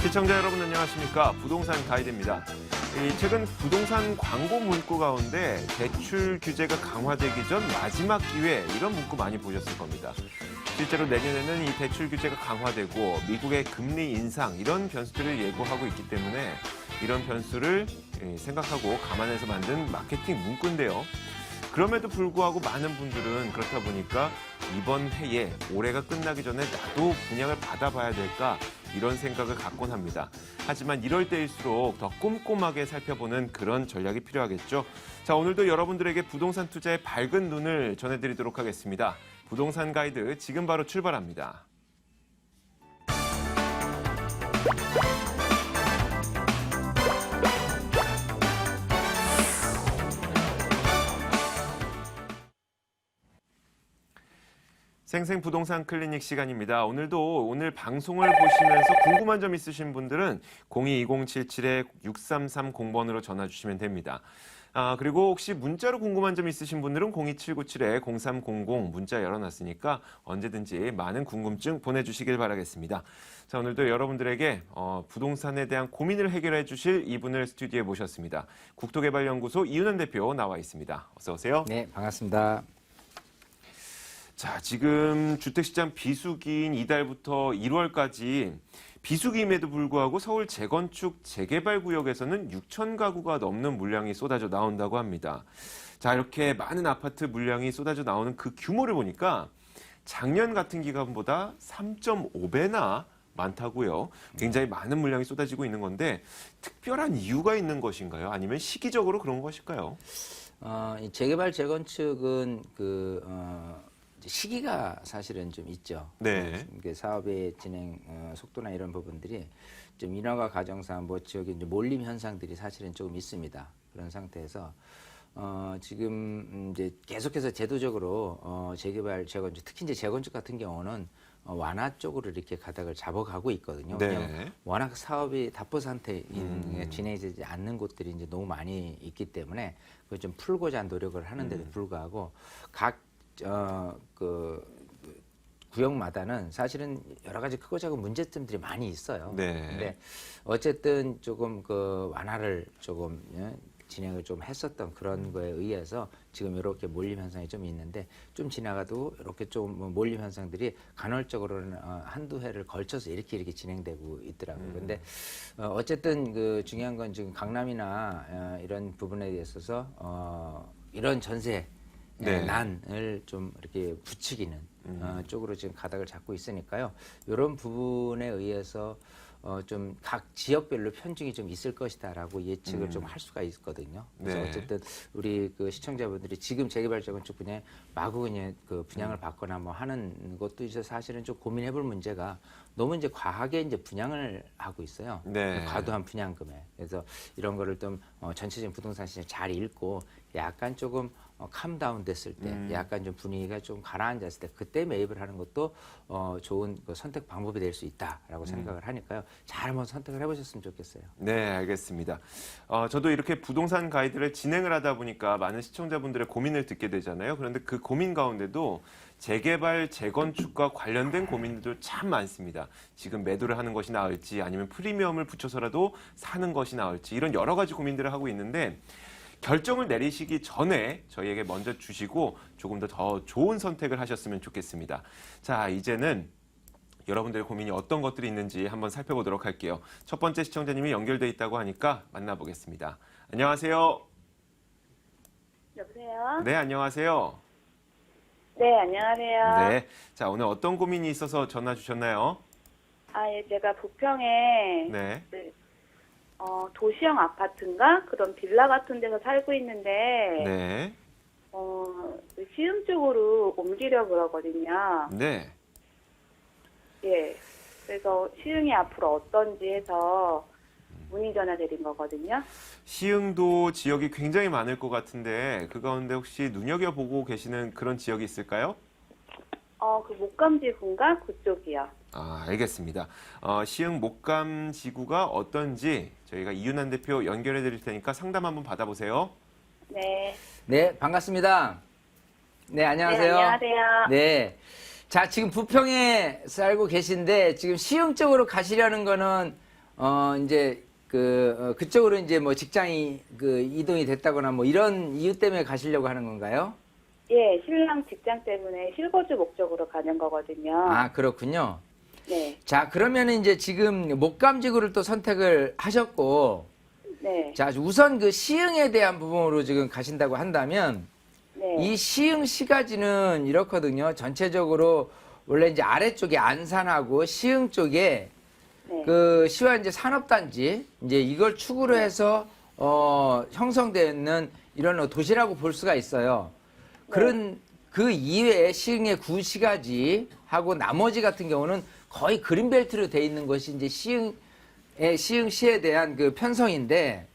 시청자 여러분 안녕하십니까? 부동산 가이드입니다. 최근 부동산 광고 문구 가운데 대출 규제가 강화되기 전 마지막 기회 이런 문구 많이 보셨을 겁니다. 실제로 내년에는 이 대출 규제가 강화되고 미국의 금리 인상 이런 변수들을 예고하고 있기 때문에 이런 변수를 생각하고 감안해서 만든 마케팅 문구인데요. 그럼에도 불구하고 많은 분들은 그렇다 보니까 이번 해에 올해가 끝나기 전에 나도 분양을 받아봐야 될까 이런 생각을 갖곤 합니다. 하지만 이럴 때일수록 더 꼼꼼하게 살펴보는 그런 전략이 필요하겠죠. 자, 오늘도 여러분들에게 부동산 투자의 밝은 눈을 전해드리도록 하겠습니다. 부동산 가이드 지금 바로 출발합니다. 생생부동산 클리닉 시간입니다. 오늘 방송을 보시면서 궁금한 점 있으신 분들은 022077-6330번으로 전화 주시면 됩니다. 그리고 혹시 문자로 궁금한 점 있으신 분들은 02797-0300 문자 열어놨으니까 언제든지 많은 궁금증 보내주시길 바라겠습니다. 자, 오늘도 여러분들에게 부동산에 대한 고민을 해결해 주실 이분을 스튜디오에 모셨습니다. 국토개발연구소 이윤환 대표 나와 있습니다. 어서 오세요. 네, 반갑습니다. 자, 지금 주택시장 비수기인 이달부터 1월까지 비수기임에도 불구하고 서울 재건축 재개발 구역에서는 6천 가구가 넘는 물량이 쏟아져 나온다고 합니다. 자, 이렇게 많은 아파트 물량이 쏟아져 나오는 그 규모를 보니까 작년 같은 기간보다 3.5배나 많다고요. 굉장히 많은 물량이 쏟아지고 있는 건데 특별한 이유가 있는 것인가요? 아니면 시기적으로 그런 것일까요? 이 재개발 재건축은 시기가 사실은 좀 있죠. 네. 사업의 진행 속도나 이런 부분들이 좀 인허가 과정상 지역에 이제 몰림 현상들이 사실은 조금 있습니다. 그런 상태에서 지금 이제 계속해서 제도적으로 재개발 재건축, 특히 이제 재건축 같은 경우는 완화 쪽으로 이렇게 가닥을 잡아가고 있거든요. 네. 왜냐하면 워낙 사업이 답보 상태인 진행되지 않는 곳들이 이제 너무 많이 있기 때문에 그걸 좀 풀고자 노력을 하는데도 불구하고 각 구역마다는 사실은 여러 가지 크고 작은 문제점들이 많이 있어요. 네. 근데 어쨌든 조금 완화를 조금 진행을 좀 했었던 그런 거에 의해서 지금 이렇게 몰림 현상이 좀 있는데 좀 지나가도 이렇게 좀 몰림 현상들이 간헐적으로는 한두 해를 걸쳐서 이렇게 진행되고 있더라고요. 근데 어쨌든 중요한 건 지금 강남이나 이런 부분에 있어서 이런 전세 네. 난을 좀 이렇게 부추기는 쪽으로 지금 가닥을 잡고 있으니까요. 이런 부분에 의해서 좀 각 지역별로 편중이 좀 있을 것이다라고 예측을 좀 할 수가 있거든요. 그래서 네. 어쨌든 우리 시청자분들이 지금 재개발 재건축 분야에 마구 그냥 분양을 받거나 하는 것도 이제 사실은 좀 고민해볼 문제가 너무 이제 과하게 이제 분양을 하고 있어요. 네. 과도한 분양금에. 그래서 이런 거를 좀 전체적인 부동산 시장 잘 읽고 약간 조금 캄다운 됐을 때, 약간 좀 분위기가 좀 가라앉았을 때 그때 매입을 하는 것도 좋은 선택 방법이 될 수 있다라고 생각을 하니까요. 잘 한번 선택을 해보셨으면 좋겠어요. 네, 알겠습니다. 저도 이렇게 부동산 가이드를 진행을 하다 보니까 많은 시청자분들의 고민을 듣게 되잖아요. 그런데 그 고민 가운데도 재개발, 재건축과 관련된 고민들도 참 많습니다. 지금 매도를 하는 것이 나을지 아니면 프리미엄을 붙여서라도 사는 것이 나을지 이런 여러 가지 고민들을 하고 있는데 결정을 내리시기 전에 저희에게 먼저 주시고 조금 더 좋은 선택을 하셨으면 좋겠습니다. 자, 이제는 여러분들의 고민이 어떤 것들이 있는지 한번 살펴보도록 할게요. 첫 번째 시청자님이 연결돼 있다고 하니까 만나보겠습니다. 안녕하세요. 여보세요? 네, 안녕하세요. 네, 안녕하세요. 네. 자, 오늘 어떤 고민이 있어서 전화 주셨나요? 예, 제가 부평에 네. 도시형 아파트인가? 그런 빌라 같은 데서 살고 있는데, 네. 시흥 쪽으로 옮기려고 그러거든요. 네. 예. 그래서 시흥이 앞으로 어떤지 해서 문의 전화 드린 거거든요. 시흥도 지역이 굉장히 많을 것 같은데 그 가운데 혹시 눈여겨보고 계시는 그런 지역이 있을까요? 그 목감지구인가? 그쪽이요. 알겠습니다. 시흥 목감지구가 어떤지 저희가 이윤환 대표 연결해 드릴 테니까 상담 한번 받아보세요. 네. 네, 반갑습니다. 네, 안녕하세요. 네, 안녕하세요. 네. 자, 지금 부평에 살고 계신데 지금 시흥 쪽으로 가시려는 거는 이제 그쪽으로 이제 뭐 직장이 이동이 됐다거나 뭐 이런 이유 때문에 가시려고 하는 건가요? 예, 신랑 직장 때문에 실거주 목적으로 가는 거거든요. 아, 그렇군요. 네, 자, 그러면 이제 지금 목감지구를 또 선택을 하셨고, 네, 자, 우선 그 시흥에 대한 부분으로 지금 가신다고 한다면, 네, 이 시흥 시가지는 이렇거든요. 전체적으로 원래 이제 아래쪽에 안산하고 시흥 쪽에 네, 그 시와 이제 산업단지 이제 이걸 축으로 해서 형성되어 있는 이런 도시라고 볼 수가 있어요. 그런 그 이외에 시흥의 구시가지하고 나머지 같은 경우는 거의 그린벨트로 되어 있는 것이 이제 시흥시에 대한 그 편성인데,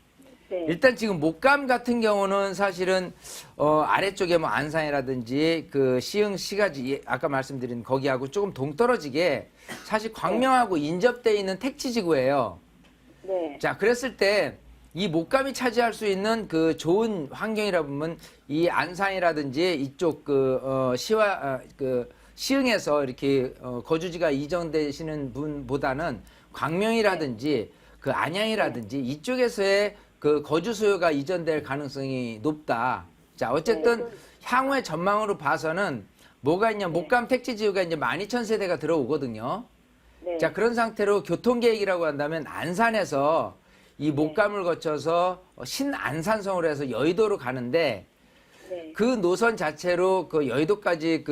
네, 일단 지금 목감 같은 경우는 사실은 아래쪽에 뭐 안산이라든지 그 시흥시가지 아까 말씀드린 거기하고 조금 동떨어지게 사실 광명하고 인접되어 있는 택지지구예요. 네, 자, 그랬을 때 이 목감이 차지할 수 있는 그 좋은 환경이라 보면 이 안산이라든지 이쪽 시와 시흥에서 이렇게 거주지가 이전되시는 분보다는 광명이라든지 그 안양이라든지 이쪽에서의 그 거주 수요가 이전될 가능성이 높다. 자, 어쨌든 향후의 전망으로 봐서는 뭐가 있냐, 목감 택지지구가 이제 12,000세대가 들어오거든요. 네, 자, 그런 상태로 교통계획이라고 한다면 안산에서 이 목감을 거쳐서 신안산성으로 해서 여의도로 가는데, 네, 그 노선 자체로 그 여의도까지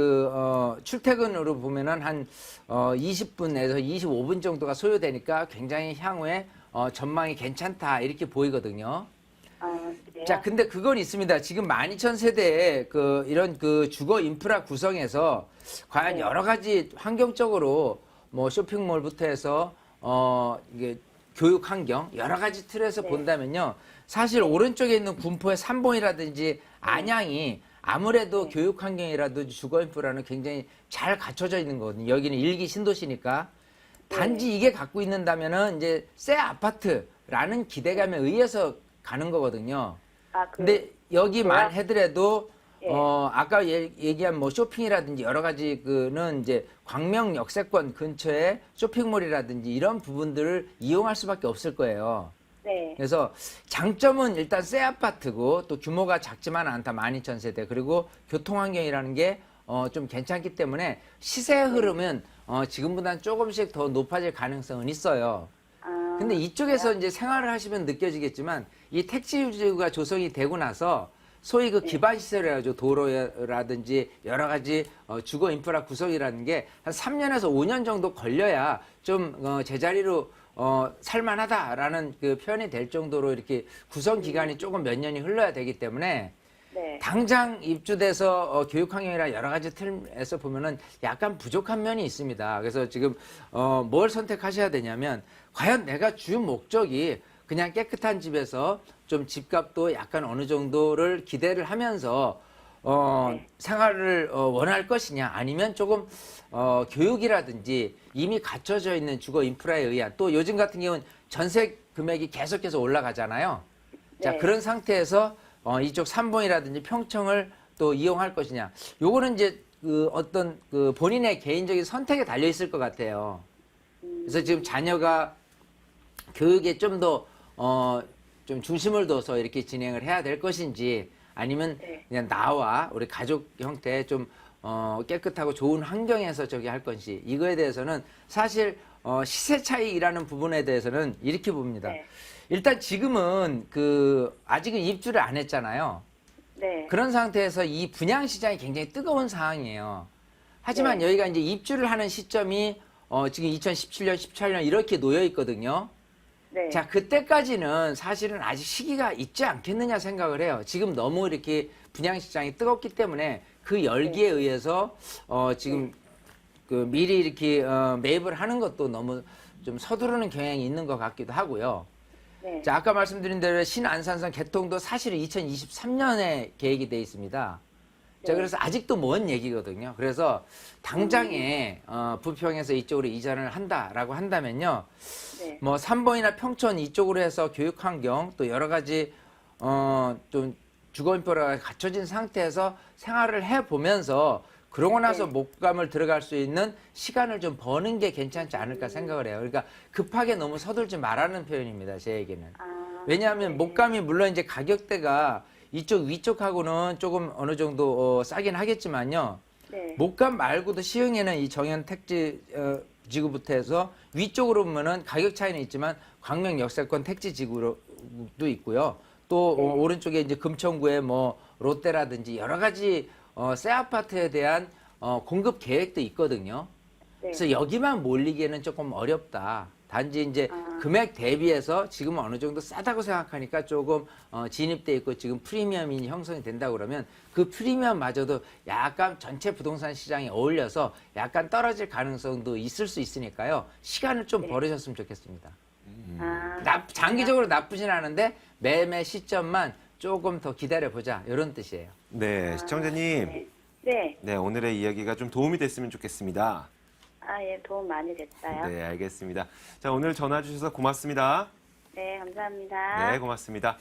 출퇴근으로 보면은 한 20분에서 25분 정도가 소요되니까 굉장히 향후에 전망이 괜찮다 이렇게 보이거든요. 아, 그래요? 자, 근데 그건 있습니다. 지금 12,000세대의 이런 주거 인프라 구성에서 과연 여러 가지 환경적으로 뭐 쇼핑몰부터 해서 이게 교육 환경 여러 가지 틀에서 본다면요. 사실 오른쪽에 있는 군포의 삼봉이라든지 안양이 아무래도 교육 환경이라든지 주거 인프라는 굉장히 잘 갖춰져 있는 거거든요. 여기는 일기 신도시니까. 단지 이게 갖고 있는다면은 이제 새 아파트라는 기대감에 의해서 가는 거거든요. 아, 근데 여기만 해더라도 예. 아까 얘기한 뭐 쇼핑이라든지 여러 가지 그는 이제 광명 역세권 근처에 쇼핑몰이라든지 이런 부분들을 이용할 수밖에 없을 거예요. 네, 그래서 장점은 일단 새 아파트고 또 규모가 작지만 않다. 12,000세대. 그리고 교통 환경이라는 게 좀 괜찮기 때문에 시세 흐름은 지금보다는 조금씩 더 높아질 가능성은 있어요. 아, 근데 이쪽에서 이제 생활을 하시면 느껴지겠지만 이 택지지구가 조성이 되고 나서 소위 그 기반 시설이라죠. 도로라든지 여러 가지 주거 인프라 구성이라는 게 한 3년에서 5년 정도 걸려야 좀 제자리로 살만하다라는 그 표현이 될 정도로 이렇게 구성 기간이 조금 몇 년이 흘러야 되기 때문에 네, 당장 입주돼서 교육 환경이나 여러 가지 틀에서 보면은 약간 부족한 면이 있습니다. 그래서 지금 뭘 선택하셔야 되냐면 과연 내가 주 목적이 그냥 깨끗한 집에서 좀 집값도 약간 어느 정도를 기대를 하면서 생활을 원할 것이냐, 아니면 조금 교육이라든지 이미 갖춰져 있는 주거 인프라에 의한, 또 요즘 같은 경우는 전세 금액이 계속해서 올라가잖아요. 자, 네. 그런 상태에서 이쪽 삼봉이라든지 평청을 또 이용할 것이냐, 요거는 이제 어떤 본인의 개인적인 선택에 달려 있을 것 같아요. 그래서 지금 자녀가 교육에 좀 더 좀 중심을 둬서 이렇게 진행을 해야 될 것인지, 아니면 그냥 나와 우리 가족 형태 좀 깨끗하고 좋은 환경에서 저기 할 건지, 이거에 대해서는 사실 시세 차이라는 부분에 대해서는 이렇게 봅니다. 네. 일단 지금은 아직은 입주를 안 했잖아요. 네, 그런 상태에서 이 분양 시장이 굉장히 뜨거운 상황이에요. 하지만 여기가 이제 입주를 하는 시점이 지금 2017년, 18년 이렇게 놓여 있거든요. 네, 자, 그때까지는 사실은 아직 시기가 있지 않겠느냐 생각을 해요. 지금 너무 이렇게 분양시장이 뜨겁기 때문에 그 열기에 의해서 지금 미리 이렇게 매입을 하는 것도 너무 좀 서두르는 경향이 있는 것 같기도 하고요. 네, 자, 아까 말씀드린 대로 신안산선 개통도 사실은 2023년에 계획이 돼 있습니다. 자, 그래서 아직도 먼 얘기거든요. 그래서 당장에 부평에서 이쪽으로 이전을 한다라고 한다면요. 네, 뭐 삼봉이나 평촌 이쪽으로 해서 교육 환경 또 여러 가지 좀 주거 인프라가 갖춰진 상태에서 생활을 해 보면서 그러고 나서 네. 목감을 들어갈 수 있는 시간을 좀 버는 게 괜찮지 않을까 생각을 해요. 그러니까 급하게 너무 서둘지 말라는 표현입니다. 제 얘기는. 왜냐하면 네. 목감이 물론 이제 가격대가 이쪽 위쪽하고는 조금 어느 정도 싸긴 하겠지만요. 네. 목감 말고도 시흥에는 이 정현 택지 지구부터 해서 위쪽으로 보면은 가격 차이는 있지만 광명 역세권 택지 지구도 있고요. 또 오른쪽에 이제 금천구에 뭐 롯데라든지 여러 가지 새 아파트에 대한 공급 계획도 있거든요. 네. 그래서 여기만 몰리기에는 조금 어렵다. 단지 이제 금액 대비해서 지금 어느 정도 싸다고 생각하니까 조금 진입돼 있고 지금 프리미엄이 형성이 된다고 그러면 그 프리미엄마저도 약간 전체 부동산 시장에 어울려서 약간 떨어질 가능성도 있을 수 있으니까요. 시간을 좀 버리셨으면 좋겠습니다. 장기적으로 나쁘진 않은데 매매 시점만 조금 더 기다려보자 이런 뜻이에요. 네, 시청자님. 네. 네. 네, 오늘의 이야기가 좀 도움이 됐으면 좋겠습니다. 예, 도움 많이 됐어요. 네, 알겠습니다. 자, 오늘 전화 주셔서 고맙습니다. 네, 감사합니다. 네, 고맙습니다.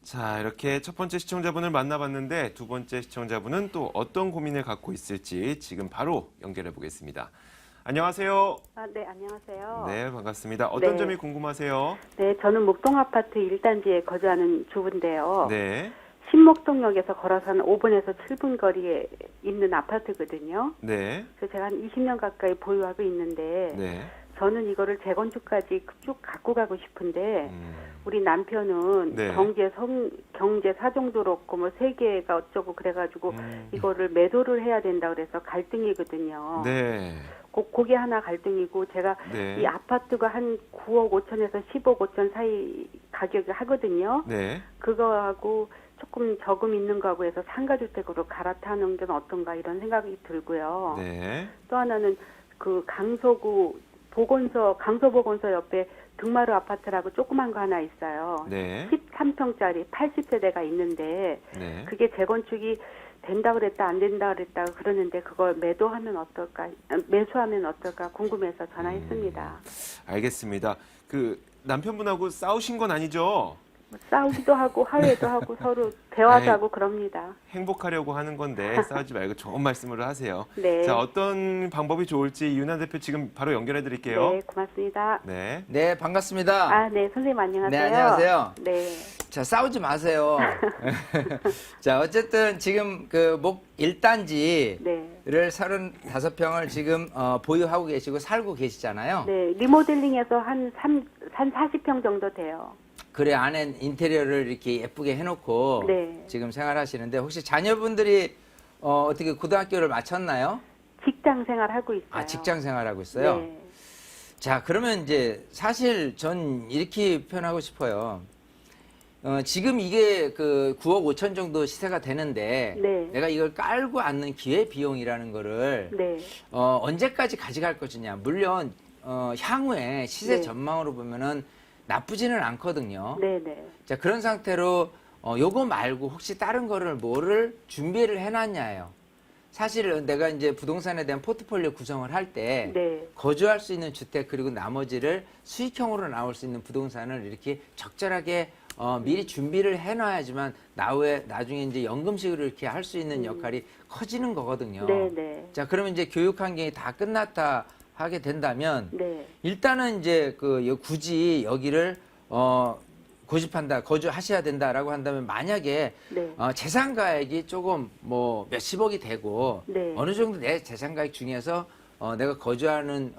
자, 이렇게 첫 번째 시청자분을 만나봤는데 두 번째 시청자분은 또 어떤 고민을 갖고 있을지 지금 바로 연결해 보겠습니다. 안녕하세요. 네, 안녕하세요. 네, 반갑습니다. 어떤 네. 점이 궁금하세요? 네, 저는 목동아파트 1단지에 거주하는 주부인데요. 네, 신목동역에서 걸어서 한 5분에서 7분 거리에 있는 아파트거든요. 네, 그래서 제가 한 20년 가까이 보유하고 있는데 네. 저는 이거를 재건축까지 쭉 갖고 가고 싶은데 우리 남편은 네. 경제 사정도 없고 뭐 세계가 어쩌고 그래가지고 이거를 매도를 해야 된다 그래서 갈등이거든요. 네, 그게 하나 갈등이고 제가 네. 이 아파트가 한 9억 5천에서 10억 5천 사이 가격이 하거든요. 네. 그거하고 조금 저금 있는 거하고 해서 상가주택으로 갈아타는 건 어떤가 이런 생각이 들고요. 네. 또 하나는 그 강서구 강서보건소 옆에 등마루 아파트라고 조그만 거 하나 있어요. 네. 13평짜리 80세대가 있는데 네. 그게 재건축이 된다 그랬다 안 된다 그랬다 그러는데 그걸 매수하면 어떨까 궁금해서 전화했습니다. 알겠습니다. 그 남편분하고 싸우신 건 아니죠? 싸우기도 하고 화해도 하고 서로 대화도 에이. 하고 그럽니다. 행복하려고 하는 건데 싸우지 말고 좋은 말씀을 하세요. 네. 자, 어떤 방법이 좋을지 윤한 대표 지금 바로 연결해 드릴게요. 네, 고맙습니다. 네. 네, 반갑습니다. 네, 선생님 안녕하세요. 네, 안녕하세요. 네. 자, 싸우지 마세요. 자, 어쨌든 지금 그 목 1단지를 네. 35평을 지금 보유하고 계시고 살고 계시잖아요. 네, 리모델링해서 한 40평 정도 돼요. 그래, 안에 인테리어를 이렇게 예쁘게 해놓고 네. 지금 생활하시는데 혹시 자녀분들이 어떻게 고등학교를 마쳤나요? 직장 생활하고 있어요. 아, 직장 생활하고 있어요? 네. 자, 그러면 이제 사실 전 이렇게 표현하고 싶어요. 지금 이게 그 9억 5천 정도 시세가 되는데 네. 내가 이걸 깔고 앉는 기회 비용이라는 거를 네. 언제까지 가져갈 것이냐. 물론 향후에 시세 네. 전망으로 보면은 나쁘지는 않거든요. 네, 네. 자, 그런 상태로 요거 말고 혹시 다른 거를 뭐를 준비를 해놨냐예요. 사실 내가 이제 부동산에 대한 포트폴리오 구성을 할 때 네. 거주할 수 있는 주택 그리고 나머지를 수익형으로 나올 수 있는 부동산을 이렇게 적절하게 미리 준비를 해놔야지만 나중에 이제 연금식으로 이렇게 할 수 있는 역할이 커지는 거거든요. 네, 네. 자, 그러면 이제 교육 환경이 다 끝났다 하게 된다면 네. 일단은 이제 굳이 여기를 고집한다, 거주하셔야 된다라고 한다면 만약에 네. 재산가액이 조금 뭐 몇십억이 되고 네. 어느 정도 내 재산가액 중에서 내가 거주하는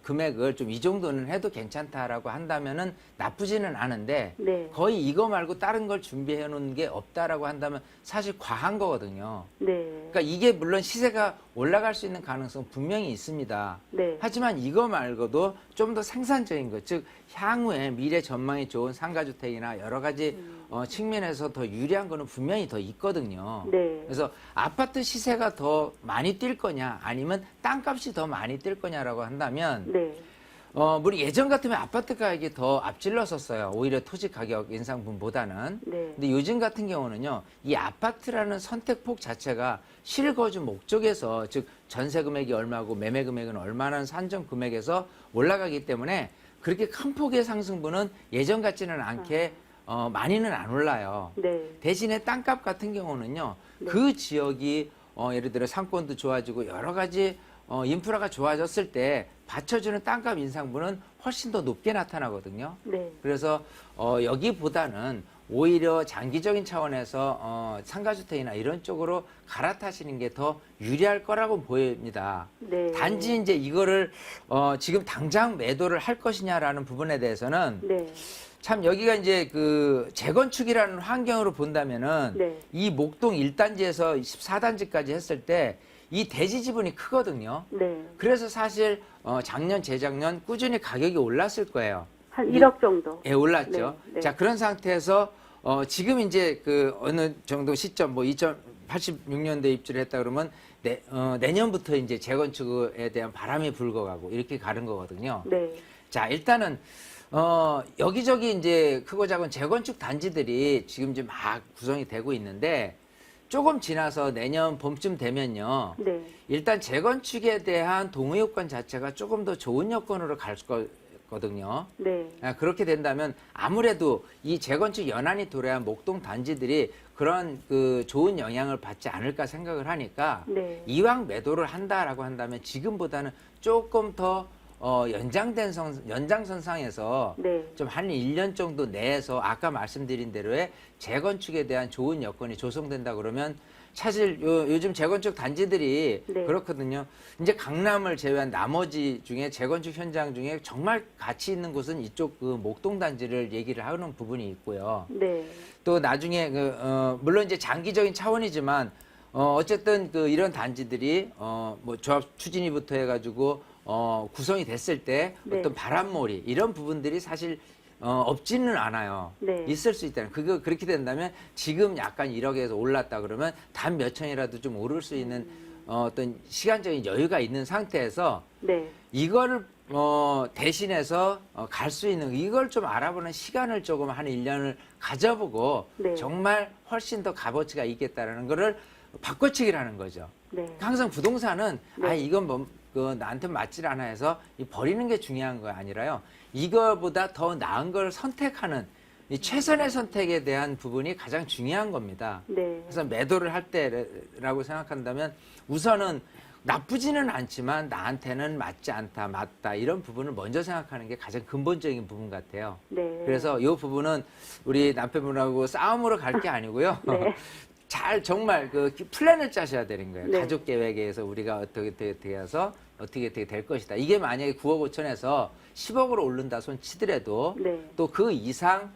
금액을 좀 이 정도는 해도 괜찮다라고 한다면은 나쁘지는 않은데 네. 거의 이거 말고 다른 걸 준비해 놓은 게 없다라고 한다면 사실 과한 거거든요. 네. 그러니까 이게 물론 시세가 올라갈 수 있는 가능성 분명히 있습니다. 네. 하지만 이거 말고도 좀 더 생산적인 것, 즉 향후에 미래 전망이 좋은 상가주택이나 여러 가지 측면에서 더 유리한 거는 분명히 더 있거든요. 네. 그래서 아파트 시세가 더 많이 뛸 거냐 아니면 땅값이 더 많이 뛸 거냐라고 한다면 네. 우리 예전 같으면 아파트 가격이 더 앞질렀었어요. 오히려 토지 가격 인상분보다는. 네. 근데 요즘 같은 경우는요, 이 아파트라는 선택폭 자체가 실거주 목적에서, 즉 전세 금액이 얼마고 매매 금액은 얼마라는 산정 금액에서 올라가기 때문에 그렇게 큰 폭의 상승분은 예전 같지는 않게 많이는 안 올라요. 네. 대신에 땅값 같은 경우는요, 네. 그 지역이 예를 들어 상권도 좋아지고 여러 가지 인프라가 좋아졌을 때 받쳐주는 땅값 인상분은 훨씬 더 높게 나타나거든요. 네. 그래서 여기보다는 오히려 장기적인 차원에서 상가주택이나 이런 쪽으로 갈아타시는 게 더 유리할 거라고 보입니다. 네. 단지 이제 이거를 지금 당장 매도를 할 것이냐라는 부분에 대해서는 네. 참 여기가 이제 그 재건축이라는 환경으로 본다면은 네. 이 목동 1단지에서 14단지까지 했을 때 이 대지 지분이 크거든요. 네. 그래서 사실 작년, 재작년 꾸준히 가격이 올랐을 거예요. 한 1억 정도. 예, 올랐죠. 네, 네. 자, 그런 상태에서 지금 이제 그 어느 정도 시점, 뭐 2086년도에 입주를 했다 그러면 내년부터 이제 재건축에 대한 바람이 불고 가고 이렇게 가는 거거든요. 네. 자, 일단은 여기저기 이제 크고 작은 재건축 단지들이 지금 이제 막 구성이 되고 있는데 조금 지나서 내년 봄쯤 되면요. 네. 일단 재건축에 대한 동의 요건 자체가 조금 더 좋은 여건으로 갈 거거든요. 네. 그렇게 된다면 아무래도 이 재건축 연한이 도래한 목동 단지들이 그런 그 좋은 영향을 받지 않을까 생각을 하니까 네. 이왕 매도를 한다라고 한다면 지금보다는 조금 더 연장선상에서 네. 좀 한 1년 정도 내에서 아까 말씀드린 대로의 재건축에 대한 좋은 여건이 조성된다 그러면 사실 요즘 재건축 단지들이 네. 그렇거든요. 이제 강남을 제외한 나머지 중에 재건축 현장 중에 정말 가치 있는 곳은 이쪽 그 목동 단지를 얘기를 하는 부분이 있고요. 네. 또 나중에 물론 이제 장기적인 차원이지만 어쨌든 그 이런 단지들이 뭐 조합 추진위부터 해가지고 구성이 됐을 때 네. 어떤 바람몰이 이런 부분들이 사실 없지는 않아요. 네. 있을 수 있다는. 그렇게 된다면 지금 약간 1억에서 올랐다 그러면 단 몇 천이라도 좀 오를 수 있는 어떤 시간적인 여유가 있는 상태에서 네. 이거를 대신해서 갈 수 있는 이걸 좀 알아보는 시간을 조금 한 1년을 가져보고 네. 정말 훨씬 더 값어치가 있겠다라는 거를 바꿔치기라는 거죠. 네. 항상 부동산은 네. 이건 뭐 나한테 맞질 않아 해서 버리는 게 중요한 거 아니라요. 이거보다 더 나은 걸 선택하는 이 최선의 선택에 대한 부분이 가장 중요한 겁니다. 네. 그래서 매도를 할 때라고 생각한다면 우선은 나쁘지는 않지만 나한테는 맞지 않다, 맞다 이런 부분을 먼저 생각하는 게 가장 근본적인 부분 같아요. 네. 그래서 이 부분은 우리 남편분하고 싸움으로 갈 게 아니고요. 네. 잘 정말 그 플랜을 짜셔야 되는 거예요. 네. 가족 계획에 의해서 우리가 어떻게 해서 어떻게 될 것이다. 이게 만약에 9억 5천에서 10억으로 오른다 손 치더라도 네. 또 그 이상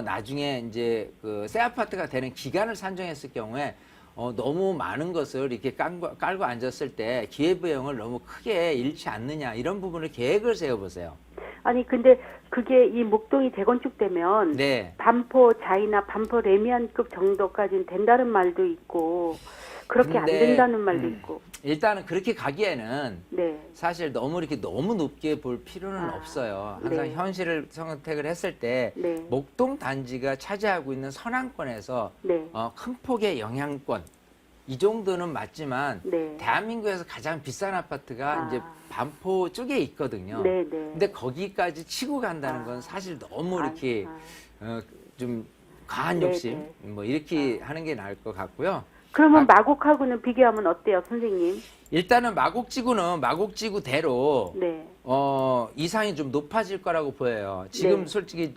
나중에 이제 그 새 아파트가 되는 기간을 산정했을 경우에 너무 많은 것을 이렇게 깔고 앉았을 때 기회부양을 너무 크게 잃지 않느냐 이런 부분을 계획을 세워보세요. 아니 근데 그게 이 목동이 재건축되면 네. 반포 자이나 반포 레미안급 정도까지는 된다는 말도 있고 그렇게 안 근데, 된다는 말도 있고. 일단은 그렇게 가기에는 네. 사실 너무 높게 볼 필요는 없어요. 항상 네. 현실을 선택을 했을 때 네. 목동 단지가 차지하고 있는 선안권에서 네. 큰 폭의 영향권 이 정도는 맞지만 네. 대한민국에서 가장 비싼 아파트가 이제 반포 쪽에 있거든요. 네, 네. 근데 거기까지 치고 간다는 건 사실 너무 이렇게 좀 과한 네, 욕심 네. 뭐 이렇게 하는 게 나을 것 같고요. 그러면 마곡하고는 비교하면 어때요, 선생님? 일단은 마곡지구는 마곡지구대로 네. 이상이 좀 높아질 거라고 보여요. 지금 네. 솔직히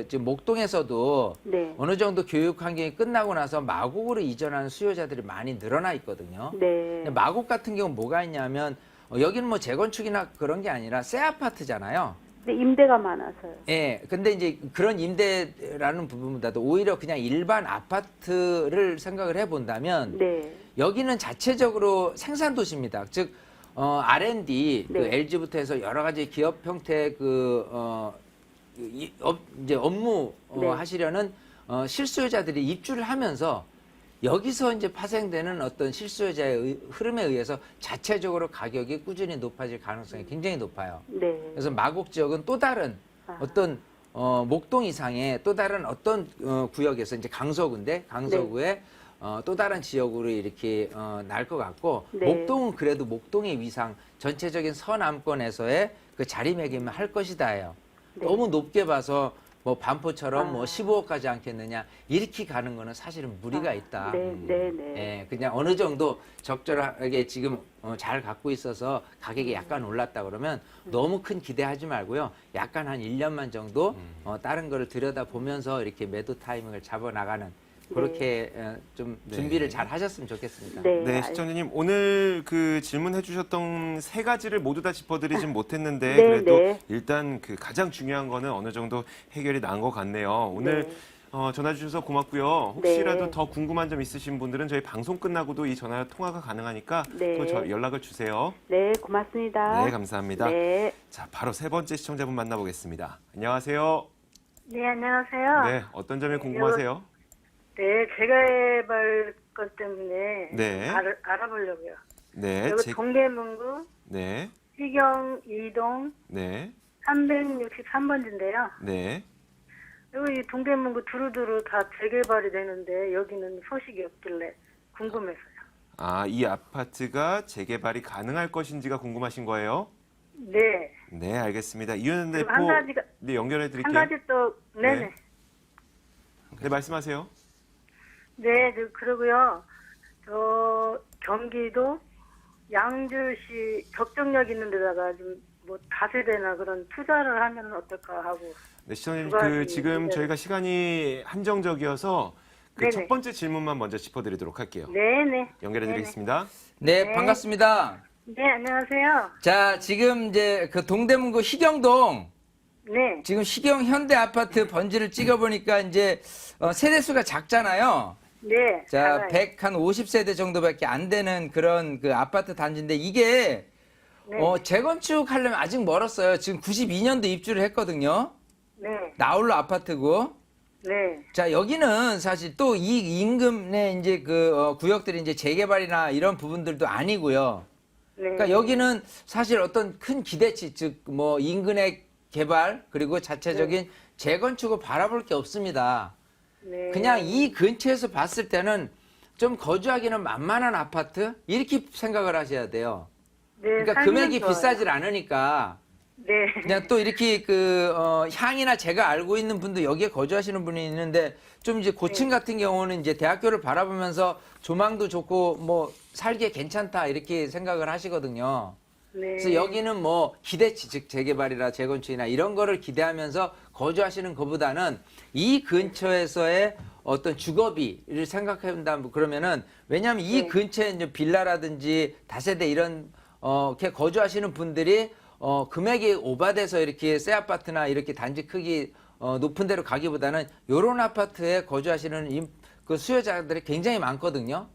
지금 목동에서도 네. 어느 정도 교육 환경이 끝나고 나서 마곡으로 이전하는 수요자들이 많이 늘어나 있거든요. 네. 근데 마곡 같은 경우는 뭐가 있냐면 여기는 뭐 재건축이나 그런 게 아니라 새 아파트잖아요. 근데 임대가 많아서요. 예. 근데 이제 그런 임대라는 부분보다도 오히려 그냥 일반 아파트를 생각을 해본다면 네. 여기는 자체적으로 생산 도시입니다. 즉 R&D, 네. 그 LG부터 해서 여러 가지 기업 형태 이제 업무 네. 하시려는 실수요자들이 입주를 하면서 여기서 이제 파생되는 어떤 실수요자의 흐름에 의해서 자체적으로 가격이 꾸준히 높아질 가능성이 굉장히 높아요. 네. 그래서 마곡 지역은 또 다른 어떤 목동 이상의 또 다른 어떤 구역에서 이제 강서구인데 강서구의 또 다른 지역으로 이렇게 날 것 같고 네. 목동은 그래도 목동의 위상 전체적인 서남권에서의 그 자리매김을 할 것이다예요. 네. 너무 높게 봐서 뭐 반포처럼 뭐 15억까지 않겠느냐 이렇게 가는 거는 사실은 무리가 있다. 네. 예, 그냥 어느 정도 적절하게 지금 잘 갖고 있어서 가격이 약간 올랐다 그러면 너무 큰 기대하지 말고요. 약간 한 1년만 정도 다른 거를 들여다보면서 이렇게 매도 타이밍을 잡아 나가는 그렇게 좀 준비를 잘 하셨으면 좋겠습니다. 네, 시청자님 오늘 그 질문해 주셨던 세 가지를 모두 다 짚어드리진 못했는데 네, 그래도 네. 일단 그 가장 중요한 거는 어느 정도 해결이 난 것 같네요. 오늘 전화 주셔서 고맙고요. 혹시라도 네. 더 궁금한 점 있으신 분들은 저희 방송 끝나고도 이 전화 통화가 가능하니까 네. 또 연락을 주세요. 네, 고맙습니다. 네, 감사합니다. 네. 자, 바로 세 번째 시청자분 만나보겠습니다. 안녕하세요. 네, 안녕하세요. 네, 어떤 점이 궁금하세요? 네, 재개발 것 때문에 네. 알아보려고요. 네, 여기 동대문구 네, 시경 2동 네, 363번지인데요. 네. 여기 동대문구 두루두루 다 재개발이 되는데 여기는 소식이 없길래 궁금해서요. 아, 이 아파트가 재개발이 가능할 것인지가 궁금하신 거예요? 네. 네, 알겠습니다. 이윤 대표 그리고 한 가지가 네, 연결해 한 드릴게요. 가지 또 네네. 네. 네, 말씀하세요. 네, 그러고요. 저 경기도 양주시 적정역 있는 데다가 좀 뭐 다세대나 그런 투자를 하면 어떨까 하고. 네, 시청자님 두 가지 그 지금 문제를. 저희가 시간이 한정적이어서 그 네네. 첫 번째 질문만 먼저 짚어 드리도록 할게요. 네네. 연결해 드리겠습니다. 네, 네. 반갑습니다. 네, 안녕하세요. 자, 지금 이제 그 동대문구 희경동 네. 지금 희경 현대 아파트 번지를 찍어보니까 이제 세대수가 작잖아요. 네. 자, 알아요. 150세대 정도밖에 안 되는 그런 그 아파트 단지인데 이게 네. 재건축하려면 아직 멀었어요. 지금 92년도 입주를 했거든요. 네. 나홀로 아파트고. 네. 자, 여기는 사실 또 이 인근에 이제 그 구역들이 이제 재개발이나 이런 부분들도 아니고요. 네. 그러니까 여기는 사실 어떤 큰 기대치, 즉 뭐 인근의 개발 그리고 자체적인 재건축을 바라볼 게 없습니다. 네. 그냥 이 근처에서 봤을 때는 좀 거주하기는 만만한 아파트 이렇게 생각을 하셔야 돼요. 네, 그러니까 살기는 금액이 좋아요. 비싸질 않으니까 네. 그냥 또 이렇게 향이나 제가 알고 있는 분도 여기에 거주하시는 분이 있는데 좀 이제 고층 같은 경우는 이제 대학교를 바라보면서 조망도 좋고 뭐 살기에 괜찮다 이렇게 생각을 하시거든요. 네. 그래서 여기는 뭐 기대치 즉 재개발이나 재건축이나 이런 거를 기대하면서 거주하시는 것보다는 이 근처에서의 어떤 주거비를 생각해 본다면 그러면은 왜냐하면 이 근처에 이제 빌라라든지 다세대 이런 이렇게 거주하시는 분들이 금액이 오바돼서 이렇게 새 아파트나 이렇게 단지 크기 높은 데로 가기보다는 요런 아파트에 거주하시는 그 수요자들이 굉장히 많거든요.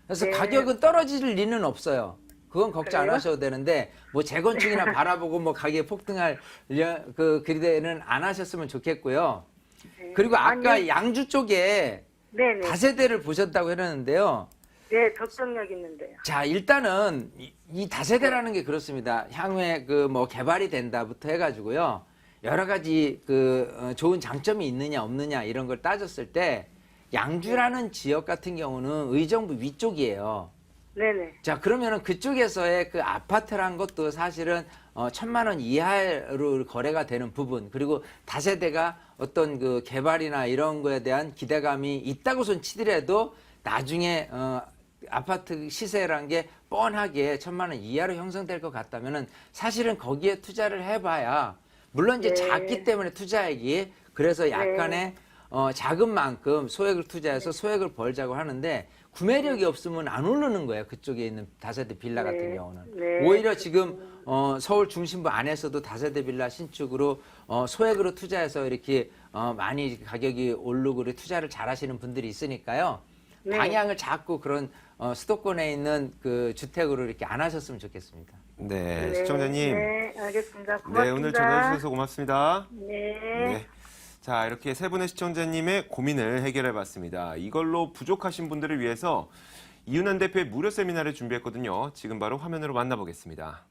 그래서 네. 가격은 떨어질 리는 없어요. 그건 걱정 안 그래요? 하셔도 되는데 뭐 재건축이나 바라보고 뭐 가격이 폭등할 그 기대는 안 하셨으면 좋겠고요. 그리고 아까 아니, 양주 쪽에 네네. 다세대를 보셨다고 했는데요. 네, 적정력 있는데요. 자, 일단은 이 다세대라는 게 그렇습니다. 향후에 그 뭐 개발이 된다부터 해가지고요. 여러 가지 그 좋은 장점이 있느냐 없느냐 이런 걸 따졌을 때 양주라는 지역 같은 경우는 의정부 위쪽이에요. 네네. 자, 그러면은 그쪽에서의 그 아파트란 것도 사실은 1,000만 원 이하로 거래가 되는 부분, 그리고 다세대가 어떤 그 개발이나 이런 거에 대한 기대감이 있다고선 치더라도 나중에 아파트 시세라는 게 뻔하게 1,000만 원 이하로 형성될 것 같다면은 사실은 거기에 투자를 해봐야 물론 이제 네. 작기 때문에 투자액이 그래서 약간의 작은 만큼 소액을 투자해서 소액을 벌자고 하는데 구매력이 없으면 안 오르는 거예요. 그쪽에 있는 다세대 빌라 같은 경우는. 네. 오히려 지금 서울 중심부 안에서도 다세대 빌라 신축으로 소액으로 투자해서 이렇게 많이 가격이 오르고 투자를 잘 하시는 분들이 있으니까요. 네. 방향을 자꾸 그런 수도권에 있는 그 주택으로 이렇게 안 하셨으면 좋겠습니다. 네, 시청자님. 네, 알겠습니다. 고맙습니다. 네, 오늘 전화 주셔서 고맙습니다. 네. 네. 자, 이렇게 세 분의 시청자님의 고민을 해결해 봤습니다. 이걸로 부족하신 분들을 위해서 이윤환 대표의 무료 세미나를 준비했거든요. 지금 바로 화면으로 만나보겠습니다.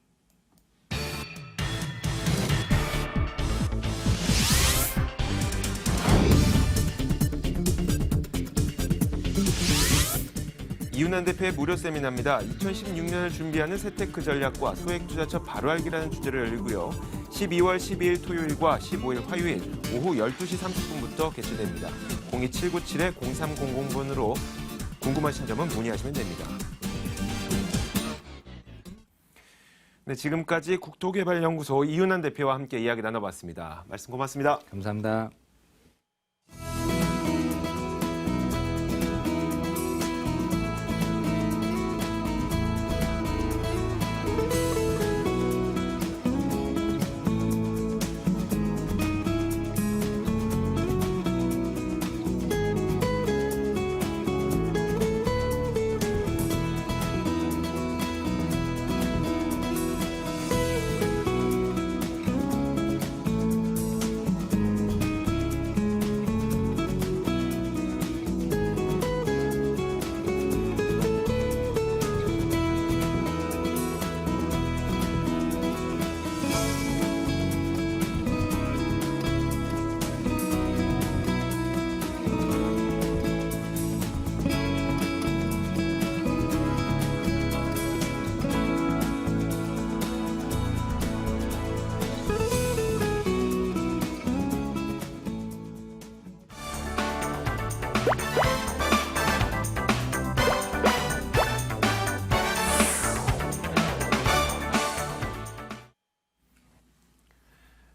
이윤환 대표의 무료 세미나입니다. 2016년을 준비하는 세테크 전략과 소액투자처 바로 알기라는 주제로 열리고요. 12월 12일 토요일과 15일 화요일 오후 12시 30분부터 개최됩니다. 02797-0300번으로 궁금하신 점은 문의하시면 됩니다. 네, 지금까지 국토개발연구소 이윤환 대표와 함께 이야기 나눠봤습니다. 말씀 고맙습니다. 감사합니다.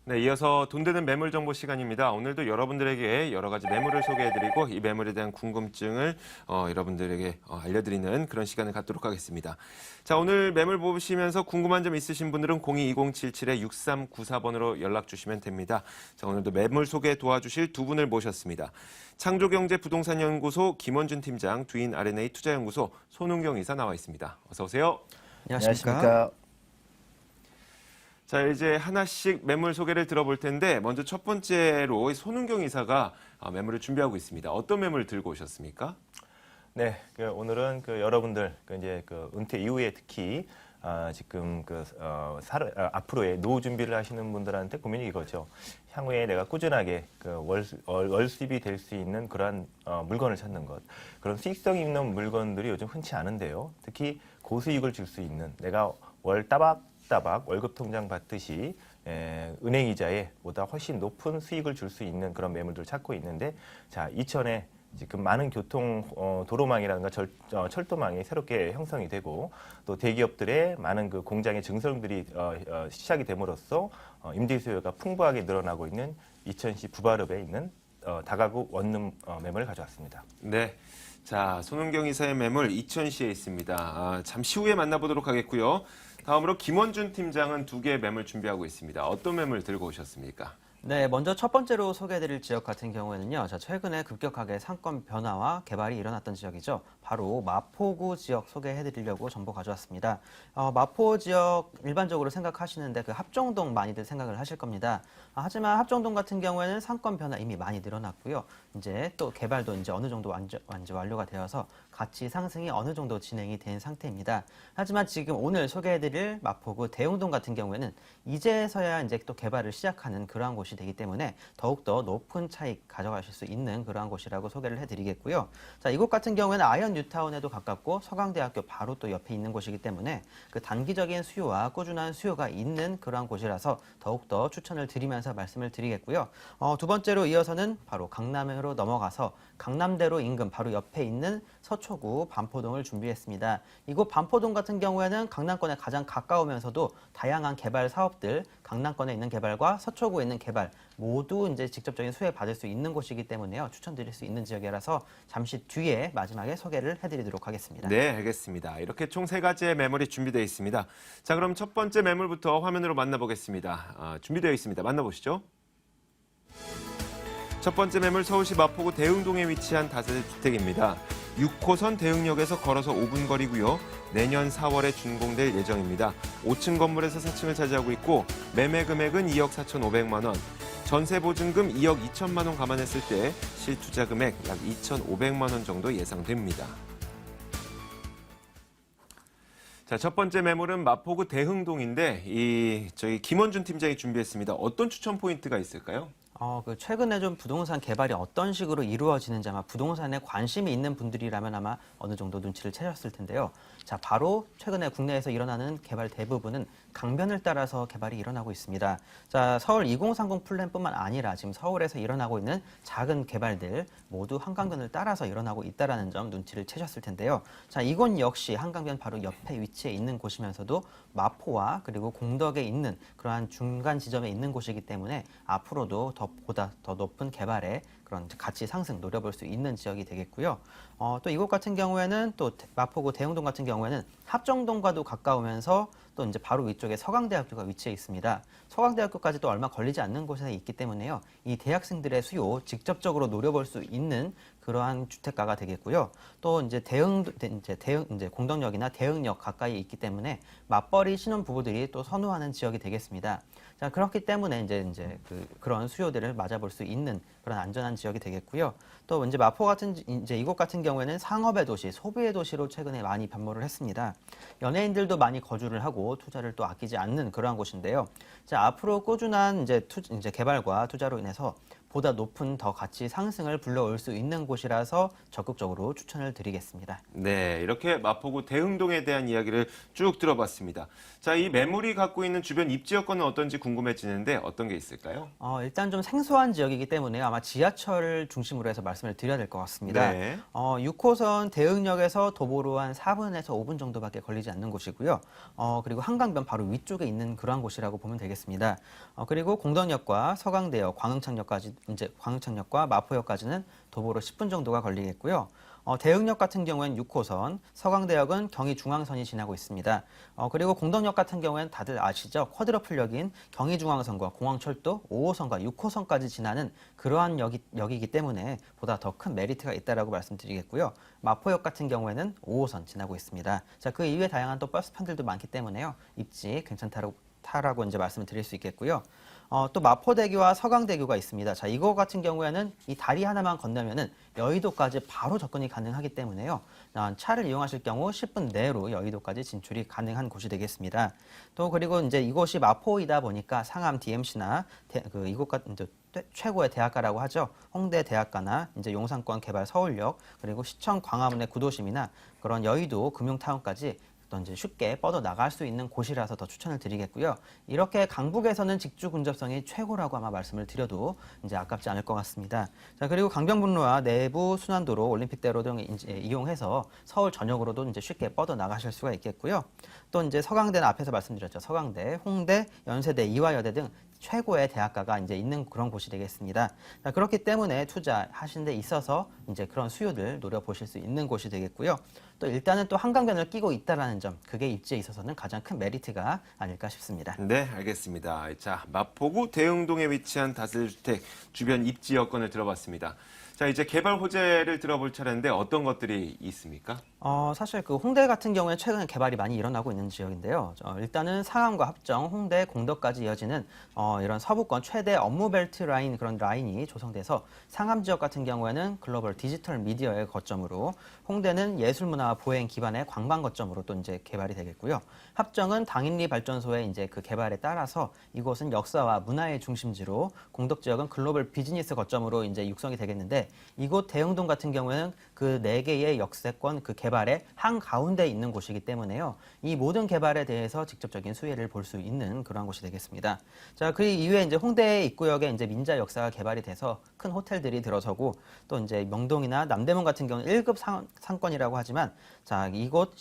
네, 이어서 돈 되는 매물 정보 시간입니다. 오늘도 여러분들에게 여러 가지 매물을 소개해드리고 이 매물에 대한 궁금증을 여러분들에게 알려드리는 그런 시간을 갖도록 하겠습니다. 자, 오늘 매물 보시면서 궁금한 점 있으신 분들은 022077-6394번으로 연락 주시면 됩니다. 자, 오늘도 매물 소개 도와주실 두 분을 모셨습니다. 창조경제부동산연구소 김원준 팀장, 두인 R&A 투자연구소 손은경 이사 나와 있습니다. 어서 오세요. 안녕하십니까. 자, 이제 하나씩 매물 소개를 들어볼 텐데 먼저 첫 번째로 손은경 이사가 매물을 준비하고 있습니다. 어떤 매물 들고 오셨습니까? 네, 오늘은 여러분들 이제 은퇴 이후에 특히 지금 앞으로의 노후 준비를 하시는 분들한테 고민이 이거죠. 향후에 내가 꾸준하게 월 수입이 될 수 있는 그러한 물건을 찾는 것. 그런 수익성 있는 물건들이 요즘 흔치 않은데요. 특히 고수익을 줄 수 있는 내가 월 따박따박 월급 통장 받듯이 은행 이자에 보다 훨씬 높은 수익을 줄 수 있는 그런 매물들을 찾고 있는데, 자, 이천에 지금 많은 교통 도로망이라든가 철도망이 새롭게 형성이 되고 또 대기업들의 많은 공장의 증설들이 시작이 됨으로써 임대 수요가 풍부하게 늘어나고 있는 이천시 부발읍에 있는 다가구 원룸 매물을 가져왔습니다. 네. 자, 손은경 이사의 매물 이천시에 있습니다. 잠시 후에 만나보도록 하겠고요. 다음으로 김원준 팀장은 두 개의 매물 준비하고 있습니다. 어떤 매물 들고 오셨습니까? 네, 먼저 첫 번째로 소개해드릴 지역 같은 경우에는요, 최근에 급격하게 상권 변화와 개발이 일어났던 지역이죠. 바로 마포구 지역 소개해드리려고 정보 가져왔습니다. 마포 지역 일반적으로 생각하시는데 합정동 많이들 생각을 하실 겁니다. 하지만 합정동 같은 경우에는 상권 변화 이미 많이 늘어났고요. 이제 또 개발도 이제 어느 정도 완료가 되어서 가치 상승이 어느 정도 진행이 된 상태입니다. 하지만 지금 오늘 소개해드릴 마포구 대흥동 같은 경우에는 이제서야 이제 또 개발을 시작하는 그러한 곳이 되기 때문에 더욱더 높은 차익 가져가실 수 있는 그러한 곳이라고 소개를 해드리겠고요. 자, 이곳 같은 경우에는 아이언 뉴타운에도 가깝고 서강대학교 바로 또 옆에 있는 곳이기 때문에 단기적인 수요와 꾸준한 수요가 있는 그러한 곳이라서 더욱더 추천을 드리면서 말씀을 드리겠고요. 두 번째로 이어서는 바로 강남으로 넘어가서 강남대로 인근 바로 옆에 있는 서초구 반포동을 준비했습니다. 이곳 반포동 같은 경우에는 강남권에 가장 가까우면서도 다양한 개발 사업들, 강남권에 있는 개발과 서초구에 있는 개발 모두 이제 직접적인 수혜 받을 수 있는 곳이기 때문에요. 추천드릴 수 있는 지역이라서 잠시 뒤에 마지막에 소개를 해드리도록 하겠습니다. 네, 알겠습니다. 이렇게 총 3가지의 매물이 준비되어 있습니다. 자, 그럼 첫 번째 매물부터 화면으로 만나보겠습니다. 준비되어 있습니다. 만나보시죠. 첫 번째 매물 서울시 마포구 대흥동에 위치한 다세대 주택입니다. 6호선 대흥역에서 걸어서 5분 거리고요. 내년 4월에 준공될 예정입니다. 5층 건물에서 4층을 차지하고 있고 매매 금액은 2억 4,500만 원. 전세 보증금 2억 2천만 원 감안했을 때 실투자 금액 약 2,500만 원 정도 예상됩니다. 자, 첫 번째 매물은 마포구 대흥동인데 저희 김원준 팀장이 준비했습니다. 어떤 추천 포인트가 있을까요? 최근에 좀 부동산 개발이 어떤 식으로 이루어지는지 아마 부동산에 관심이 있는 분들이라면 아마 어느 정도 눈치를 채셨을 텐데요. 자, 바로 최근에 국내에서 일어나는 개발 대부분은 강변을 따라서 개발이 일어나고 있습니다. 자, 서울 2030 플랜뿐만 아니라 지금 서울에서 일어나고 있는 작은 개발들 모두 한강변을 따라서 일어나고 있다는 점 눈치를 채셨을 텐데요. 자, 이곳 역시 한강변 바로 옆에 위치해 있는 곳이면서도 마포와 그리고 공덕에 있는 그러한 중간 지점에 있는 곳이기 때문에 앞으로도 보다 더 높은 개발의 그런 가치 상승 노려볼 수 있는 지역이 되겠고요. 또 이곳 같은 경우에는 또 마포구 대흥동 같은 경우에는 합정동과도 가까우면서 또 이제 바로 위쪽에 서강대학교가 위치해 있습니다. 서강대학교까지 또 얼마 걸리지 않는 곳에 있기 때문에요. 이 대학생들의 수요 직접적으로 노려볼 수 있는 그러한 주택가가 되겠고요. 또 이제 이제 공덕역이나 대흥역 가까이 있기 때문에 맞벌이 신혼 부부들이 또 선호하는 지역이 되겠습니다. 자, 그렇기 때문에 이제 그런 수요들을 맞아볼 수 있는 그런 안전한 지역이 되겠고요. 또 이제 마포 같은 이제 이곳 같은 경우에는 상업의 도시, 소비의 도시로 최근에 많이 변모를 했습니다. 연예인들도 많이 거주를 하고 투자를 또 아끼지 않는 그러한 곳인데요. 자, 앞으로 꾸준한 이제 개발과 투자로 인해서 보다 높은 더 가치 상승을 불러올 수 있는 곳이라서 적극적으로 추천을 드리겠습니다. 네, 이렇게 마포구 대흥동에 대한 이야기를 쭉 들어봤습니다. 자, 이 매물이 갖고 있는 주변 입지 여건은 어떤지 궁금해지는데 어떤 게 있을까요? 일단 좀 생소한 지역이기 때문에 아마 지하철을 중심으로 해서 말씀을 드려야 될 것 같습니다. 네. 6호선 대흥역에서 도보로 한 4분에서 5분 정도밖에 걸리지 않는 곳이고요. 그리고 한강변 바로 위쪽에 있는 그러한 곳이라고 보면 되겠습니다. 그리고 공덕역과 서강대역, 광흥창역과 마포역까지는 도보로 10분 정도가 걸리겠고요. 대흥역 같은 경우에는 6호선, 서강대역은 경의중앙선이 지나고 있습니다. 그리고 공덕역 같은 경우에는 다들 아시죠? 쿼드러플역인 경의중앙선과 공항철도 5호선과 6호선까지 지나는 그러한 역이기 때문에 보다 더 큰 메리트가 있다라고 말씀드리겠고요. 마포역 같은 경우에는 5호선 지나고 있습니다. 자, 그 이외에 다양한 또 버스편들도 많기 때문에요. 입지 괜찮다라고 이제 말씀을 드릴 수 있겠고요. 또 마포대교와 서강대교가 있습니다. 자, 이거 같은 경우에는 이 다리 하나만 건너면은 여의도까지 바로 접근이 가능하기 때문에요. 차를 이용하실 경우 10분 내로 여의도까지 진출이 가능한 곳이 되겠습니다. 또 그리고 이제 이곳이 마포이다 보니까 상암 DMC나 이곳 같은 최고의 대학가라고 하죠. 홍대 대학가나 이제 용산권 개발 서울역 그리고 시청 광화문의 구도심이나 그런 여의도 금융타운까지 또 이제 쉽게 뻗어 나갈 수 있는 곳이라서 더 추천을 드리겠고요. 이렇게 강북에서는 직주 근접성이 최고라고 아마 말씀을 드려도 이제 아깝지 않을 것 같습니다. 자, 그리고 강변북로와 내부 순환도로 올림픽대로 등 이제 이용해서 서울 전역으로도 이제 쉽게 뻗어 나가실 수가 있겠고요. 또 이제 서강대는 앞에서 말씀드렸죠. 서강대, 홍대, 연세대, 이화여대 등 최고의 대학가가 이제 있는 그런 곳이 되겠습니다. 자, 그렇기 때문에 투자하신 데 있어서 이제 그런 수요들 노려보실 수 있는 곳이 되겠고요. 또 일단은 또 한강변을 끼고 있다라는 점, 그게 입지에 있어서는 가장 큰 메리트가 아닐까 싶습니다. 네, 알겠습니다. 자, 마포구 대흥동에 위치한 다세대주택 주변 입지 여건을 들어봤습니다. 자, 이제 개발 호재를 들어볼 차례인데 어떤 것들이 있습니까? 사실 그 홍대 같은 경우에 최근에 개발이 많이 일어나고 있는 지역인데요. 일단은 상암과 합정, 홍대, 공덕까지 이어지는 이런 서부권 최대 업무 벨트 라인 그런 라인이 조성돼서 상암 지역 같은 경우에는 글로벌 디지털 미디어의 거점으로, 홍대는 예술문화 보행 기반의 관광 거점으로 또 이제 개발이 되겠고요. 합정은 당인리 발전소의 이제 그 개발에 따라서 이곳은 역사와 문화의 중심지로, 공덕 지역은 글로벌 비즈니스 거점으로 이제 육성이 되겠는데, 이곳 대흥동 같은 경우에는 그 4개의 역세권 그 개발의 한가운데 있는 곳이기 때문에요. 이 모든 개발에 대해서 직접적인 수혜를 볼 수 있는 그러한 곳이 되겠습니다. 자, 그 이후에 이제 홍대 입구역에 이제 민자 역사가 개발이 돼서 큰 호텔들이 들어서고, 또 이제 명동이나 남대문 같은 경우는 1급 상권이라고 하지만, 자, 이곳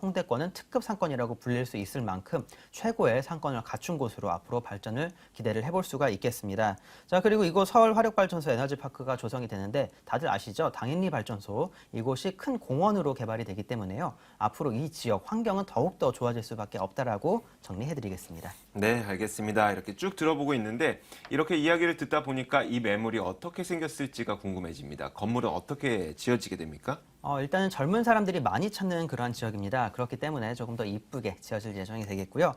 홍대권은 특급 상권이라고 불릴 수 있을 만큼 최고의 상권을 갖춘 곳으로 앞으로 발전을 기대를 해볼 수가 있겠습니다. 자, 그리고 이곳 서울 화력발전소 에너지파크가 조성이 되는데 다들 아시죠? 당인리 발전소, 이곳이 큰 공원으로 개발이 되기 때문에요. 앞으로 이 지역 환경은 더욱더 좋아질 수밖에 없다라고 정리해드리겠습니다. 네, 알겠습니다. 이렇게 쭉 들어보고 있는데 이렇게 이야기를 듣다 보니까 이 매물이 어떻게 생겼을지가 궁금해집니다. 건물은 어떻게 지어지게 됩니까? 일단은 젊은 사람들이 많이 찾는 그러한 지역입니다. 그렇기 때문에 조금 더 이쁘게 지어질 예정이 되겠고요.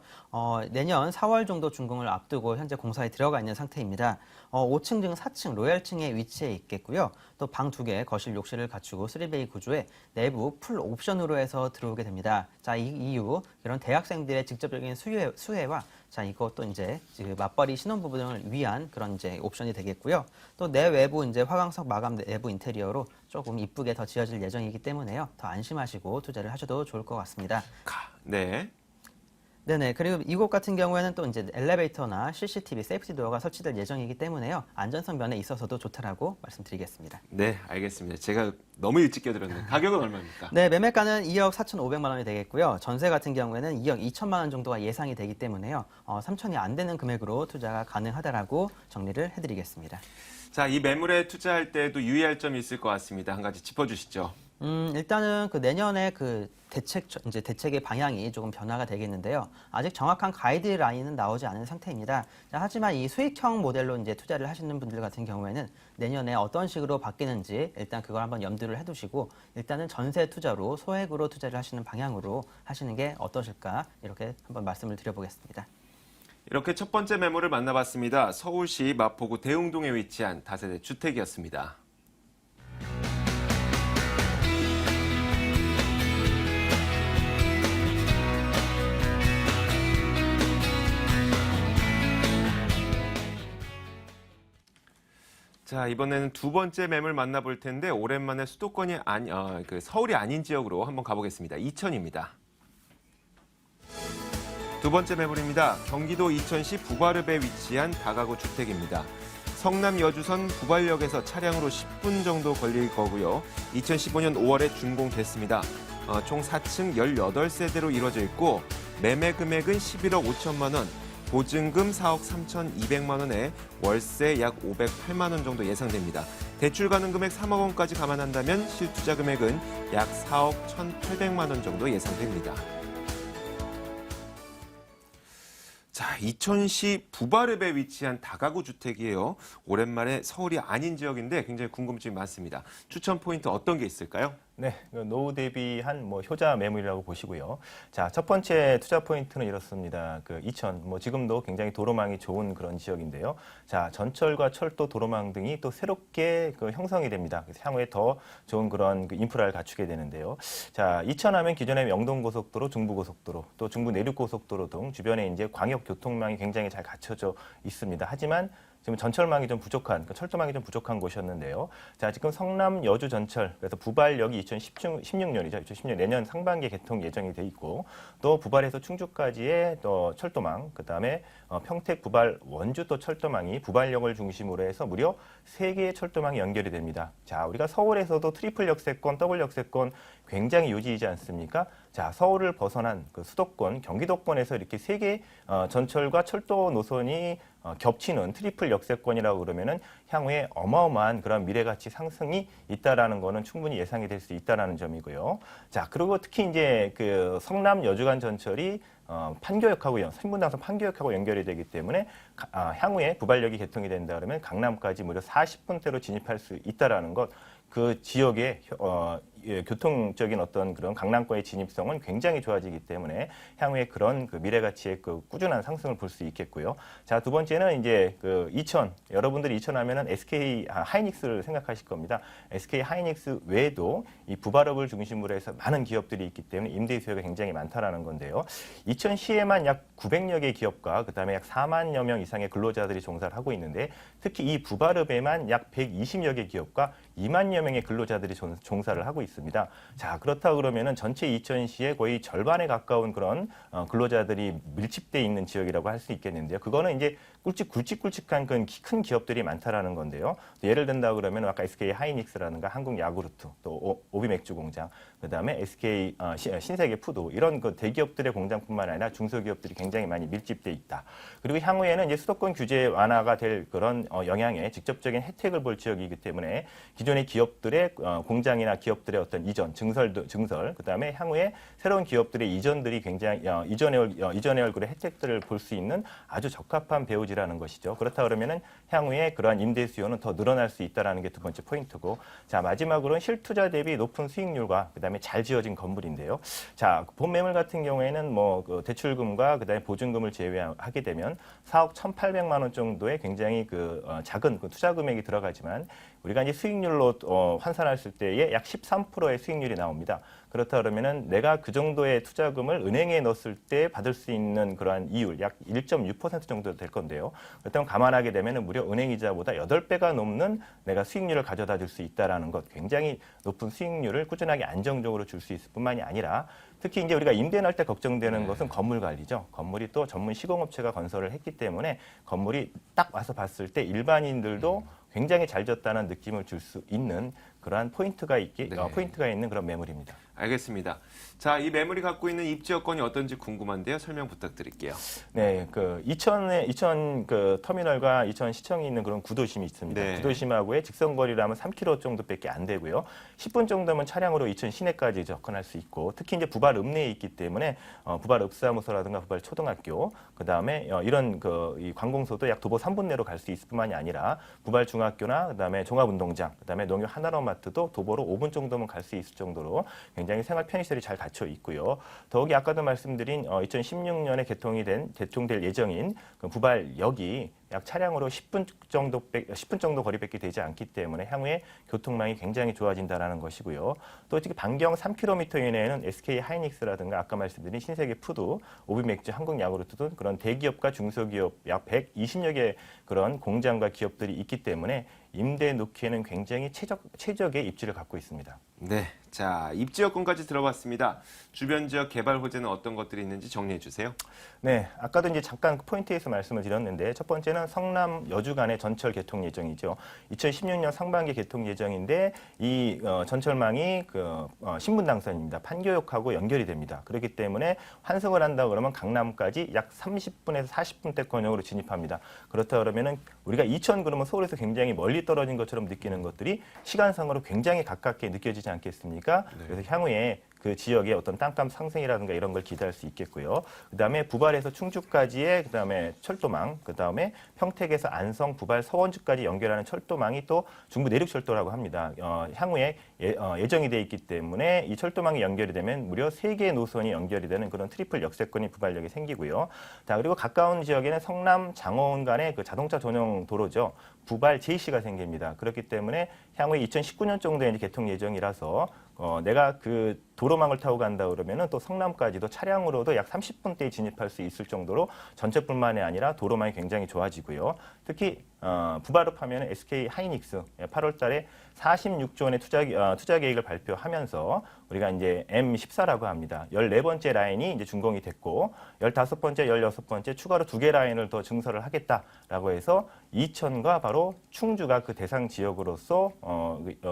내년 4월 정도 준공을 앞두고 현재 공사에 들어가 있는 상태입니다. 5층 등 4층 로얄층에 위치해 있겠고요. 또 방 2개, 거실, 욕실을 갖추고 3베이 구조에 내부 풀 옵션으로 해서 들어오게 됩니다. 자, 이 이후 이런 대학생들의 직접적인 수혜와 자, 이것도 이제 맞벌이 신혼부부들을 위한 그런 이제 옵션이 되겠고요. 또 내외부 이제 화강석 마감 내부 인테리어로 조금 이쁘게 더 지어질 예정이기 때문에요. 더 안심하시고 투자를 하셔도 좋을 것 같습니다. 네. 네네. 그리고 이곳 같은 경우에는 또 이제 엘리베이터나 CCTV, 세이프티 도어가 설치될 예정이기 때문에요. 안전성 면에 있어서도 좋다라고 말씀드리겠습니다. 네, 알겠습니다. 제가 너무 일찍 껴들었네요. 가격은 얼마입니까? 네, 매매가는 2억 4,500만 원이 되겠고요. 전세 같은 경우에는 2억 2천만 원 정도가 예상이 되기 때문에요. 3천이 안 되는 금액으로 투자가 가능하다라고 정리를 해드리겠습니다. 자, 이 매물에 투자할 때도 유의할 점이 있을 것 같습니다. 한 가지 짚어주시죠. 일단은 그 내년에 그 대책의 방향이 조금 변화가 되겠는데요. 아직 정확한 가이드라인은 나오지 않은 상태입니다. 자, 하지만 이 수익형 모델로 이제 투자를 하시는 분들 같은 경우에는 내년에 어떤 식으로 바뀌는지 일단 그걸 한번 염두를 해두시고 일단은 전세 투자로 소액으로 투자를 하시는 방향으로 하시는 게 어떠실까 이렇게 한번 말씀을 드려보겠습니다. 이렇게 첫 번째 매물을 만나봤습니다. 서울시 마포구 대흥동에 위치한 다세대 주택이었습니다. 자, 이번에는 두 번째 매물 만나볼 텐데 오랜만에 수도권이 서울이 아닌 지역으로 한번 가보겠습니다. 이천입니다. 두 번째 매물입니다. 경기도 이천시 부바릅에 위치한 다가구 주택입니다. 성남 여주선 부발역에서 차량으로 10분 정도 걸릴 거고요. 2015년 5월에 준공됐습니다. 총 4층 18세대로 이루어져 있고 매매 금액은 11억 5천만 원, 보증금 4억 3,200만 원에 월세 약 508만 원 정도 예상됩니다. 대출 가능 금액 3억 원까지 감안한다면 실투자 금액은 약 4억 1,800만 원 정도 예상됩니다. 자, 이천시 부바릅에 위치한 다가구 주택이에요. 오랜만에 서울이 아닌 지역인데 굉장히 궁금증이 많습니다. 추천 포인트 어떤 게 있을까요? 네, 노후 대비한 효자 매물이라고 보시고요. 자, 첫 번째 투자 포인트는 이렇습니다. 이천, 지금도 굉장히 도로망이 좋은 그런 지역인데요. 자, 전철과 철도, 도로망 등이 또 새롭게 형성이 됩니다. 그래서 향후에 더 좋은 그런 인프라를 갖추게 되는데요. 자, 이천하면 기존의 영동고속도로, 중부고속도로, 또 중부 내륙고속도로 등 주변에 이제 광역 교통망이 굉장히 잘 갖춰져 있습니다. 하지만 지금 전철망이 좀 부족한, 철도망이 좀 부족한 곳이었는데요. 자, 지금 성남 여주 전철, 그래서 부발역이 2016년이죠. 2016년 내년 상반기에 개통 예정이 돼 있고, 또 부발에서 충주까지의 또 철도망, 그 다음에 평택, 부발, 원주 또 철도망이 부발역을 중심으로 해서 무려 3개의 철도망이 연결이 됩니다. 자, 우리가 서울에서도 트리플 역세권, 더블 역세권 굉장히 요지이지 않습니까? 자, 서울을 벗어난 수도권, 경기도권에서 이렇게 3개 전철과 철도 노선이 겹치는 트리플 역세권이라고 그러면은 향후에 어마어마한 그런 미래 가치 상승이 있다라는 거는 충분히 예상이 될 수 있다라는 점이고요. 자, 그리고 특히 이제 성남 여주간 전철이 판교역하고 3분당선 판교역하고 연결이 되기 때문에 향후에 부발역이 개통이 된다 그러면 강남까지 무려 40분대로 진입할 수 있다라는 것. 그 지역의 교통적인 어떤 그런 강남과의 진입성은 굉장히 좋아지기 때문에 향후에 그런 미래 가치의 꾸준한 상승을 볼 수 있겠고요. 자, 두 번째는 이제 이천, 여러분들이 이천하면은 SK 하이닉스를 생각하실 겁니다. SK 하이닉스 외에도 이 부발업을 중심으로 해서 많은 기업들이 있기 때문에 임대 수요가 굉장히 많다라는 건데요. 이천시에만 약 900여 개 기업과 그다음에 약 4만여 명 이상의 근로자들이 종사를 하고 있는데 특히 이 부발업에만 약 120여 개 기업과 2만여 명의 근로자들이 종사를 하고 있습니다. 자, 그렇다 그러면은 전체 이천시의 거의 절반에 가까운 그런 근로자들이 밀집돼 있는 지역이라고 할 수 있겠는데요. 그거는 이제 굵직굵직한 큰 기업들이 많다라는 건데요. 예를 든다 그러면 아까 SK 하이닉스라든가 한국 야구르트, 또 오비 맥주 공장, 그다음에 SK 신세계 푸드 이런 대기업들의 공장뿐만 아니라 중소기업들이 굉장히 많이 밀집돼 있다. 그리고 향후에는 이제 수도권 규제 완화가 될 그런 영향에 직접적인 혜택을 볼 지역이기 때문에 기존의 기업들의 공장이나 기업들의 어떤 이전, 증설, 그다음에 향후에 새로운 기업들의 이전들이 굉장히 이전의 얼굴의 혜택들을 볼 수 있는 아주 적합한 배우지라는 것이죠. 그렇다 그러면은 향후에 그러한 임대 수요는 더 늘어날 수 있다라는 게 두 번째 포인트고, 자, 마지막으로는 실투자 대비 높은 수익률과 그다음에 잘 지어진 건물인데요. 자, 본 매물 같은 경우에는 대출금과 그다음에 보증금을 제외하게 되면 4억 1,800만 원 정도의 굉장히 작은 투자 금액이 들어가지만 우리가 이제 수익률로 환산했을 때에 약 13%의 수익률이 나옵니다. 그렇다 그러면은 내가 그 정도의 투자금을 은행에 넣었을 때 받을 수 있는 그러한 이율 약 1.6% 정도 될 건데요. 그렇다면 감안하게 되면은 무려 은행 이자보다 8배가 넘는 내가 수익률을 가져다 줄 수 있다라는 것, 굉장히 높은 수익률을 꾸준하게 안정적으로 줄 수 있을 뿐만이 아니라 특히 이제 우리가 임대 날 때 걱정되는 것은 건물 관리죠. 건물이 또 전문 시공업체가 건설을 했기 때문에 건물이 딱 와서 봤을 때 일반인들도 굉장히 잘 졌다는 느낌을 줄 수 있는 그러한 포인트가 있는 그런 매물입니다. 알겠습니다. 자, 이 매물이 갖고 있는 입지 여건이 어떤지 궁금한데요. 설명 부탁드릴게요. 네, 그 이천 그 터미널과 이천 시청이 있는 그런 구도심이 있습니다. 네. 구도심하고의 직선 거리라면 3km 정도밖에 안 되고요. 10분 정도면 차량으로 이천 시내까지 접근할 수 있고, 특히 이제 부발 읍내에 있기 때문에 부발 읍사무소라든가 부발 초등학교, 그 다음에 이런 이 관공서도 약 도보 3분 내로 갈 수 있을 뿐만이 아니라 부발 중학교나 그 다음에 종합운동장, 그 다음에 농협 하나로마트도 도보로 5분 정도면 갈 수 있을 정도로 굉장히 생활 편의시설이 잘 갖춰 있고요. 더욱이 아까도 말씀드린 2016년에 개통될 예정인 그 부발역이 약 차량으로 10분 정도 거리밖에 되지 않기 때문에 향후에 교통망이 굉장히 좋아진다는 것이고요. 또 특히 반경 3km 이내에는 SK 하이닉스라든가 아까 말씀드린 신세계 푸드, 오비맥주, 한국야구르트 등 그런 대기업과 중소기업 약 120여 개 그런 공장과 기업들이 있기 때문에 임대 놓기에는 굉장히 최적의 입지를 갖고 있습니다. 네, 자, 입지 여건까지 들어봤습니다. 주변 지역 개발 호재는 어떤 것들이 있는지 정리해 주세요. 네, 아까도 이제 잠깐 포인트에서 말씀을 드렸는데 첫 번째는 성남 여주 간의 전철 개통 예정이죠. 2016년 상반기 개통 예정인데 이 전철망이 신분당선입니다. 판교역하고 연결이 됩니다. 그렇기 때문에 환승을 한다 그러면 강남까지 약 30분에서 40분대 권역으로 진입합니다. 그렇다 그러면은 우리가 이천 그러면 서울에서 굉장히 멀리 떨어진 것처럼 느끼는 것들이 시간상으로 굉장히 가깝게 느껴지지 않겠습니까? 네. 그래서 향후에 그 지역의 어떤 땅값 상승이라든가 이런 걸 기대할 수 있겠고요. 그다음에 부발에서 충주까지의 그다음에 철도망, 그다음에 평택에서 안성, 부발, 서원주까지 연결하는 철도망이 또 중부 내륙철도라고 합니다. 향후에 예정이 돼 있기 때문에 이 철도망이 연결이 되면 무려 3개의 노선이 연결이 되는 그런 트리플 역세권이 부발역에 생기고요. 자, 그리고 가까운 지역에는 성남, 장어원 간의 그 자동차 전용 도로죠. 부발 JC가 생깁니다. 그렇기 때문에 향후에 2019년 정도에 이제 개통 예정이라서 내가 그 도로망을 타고 간다 그러면은 또 성남까지도 차량으로도 약 30분대에 진입할 수 있을 정도로 전체뿐만이 아니라 도로망이 굉장히 좋아지고요. 특히 부발업 하면 SK 하이닉스 8월 달에 46조 원의 투자 계획을 발표하면서 우리가 이제 M14라고 합니다. 14번째 라인이 이제 준공이 됐고 15번째, 16번째 추가로 2개 라인을 더 증설을 하겠다라고 해서 이천과 바로 충주가 그 대상 지역으로서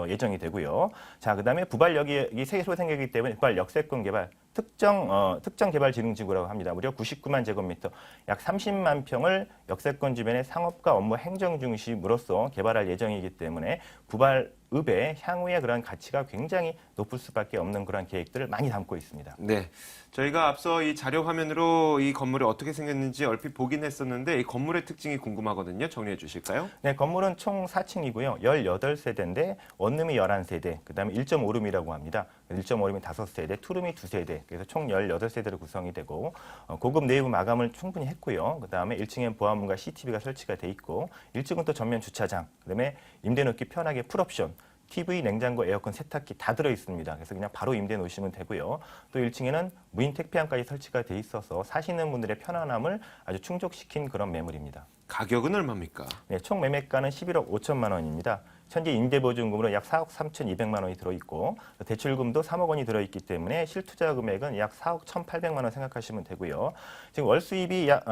예정이 되고요. 자, 그다음에 부발역이 새로 생기기 때문에 부발 역세권 개발 특정 개발 지능지구라고 합니다. 무려 99만 제곱미터, 약 30만 평을 역세권 주변의 상업과 업무 행정 중심으로서 개발할 예정이기 때문에 부발읍의 향후의 그런 가치가 굉장히 높을 수밖에 없는 그런 계획들을 많이 담고 있습니다. 네, 저희가 앞서 이 자료 화면으로 이 건물이 어떻게 생겼는지 얼핏 보긴 했었는데 이 건물의 특징이 궁금하거든요. 정리해 주실까요? 네, 건물은 총 4층이고요. 18세대인데 원룸이 11세대, 그다음에 1.5룸이라고 합니다. 1.5룸이 5세대, 투룸이 2세대, 그래서 총 18세대로 구성이 되고 고급 내부 마감을 충분히 했고요. 그다음에 1층엔 보안문과 CCTV가 설치가 돼 있고 1층은 또 전면 주차장, 그다음에 임대 놓기 편하게 풀옵션, TV, 냉장고, 에어컨, 세탁기 다 들어 있습니다. 그래서 그냥 바로 임대 놓으시면 되고요. 또 1층에는 무인 택배함까지 설치가 돼 있어서 사시는 분들의 편안함을 아주 충족시킨 그런 매물입니다. 가격은 얼마입니까? 네, 총 매매가는 11억 5천만 원입니다. 현재 임대보증금으로 약 4억 3,200만 원이 들어있고 대출금도 3억 원이 들어있기 때문에 실투자 금액은 약 4억 1,800만 원 생각하시면 되고요. 지금 월 수입이 약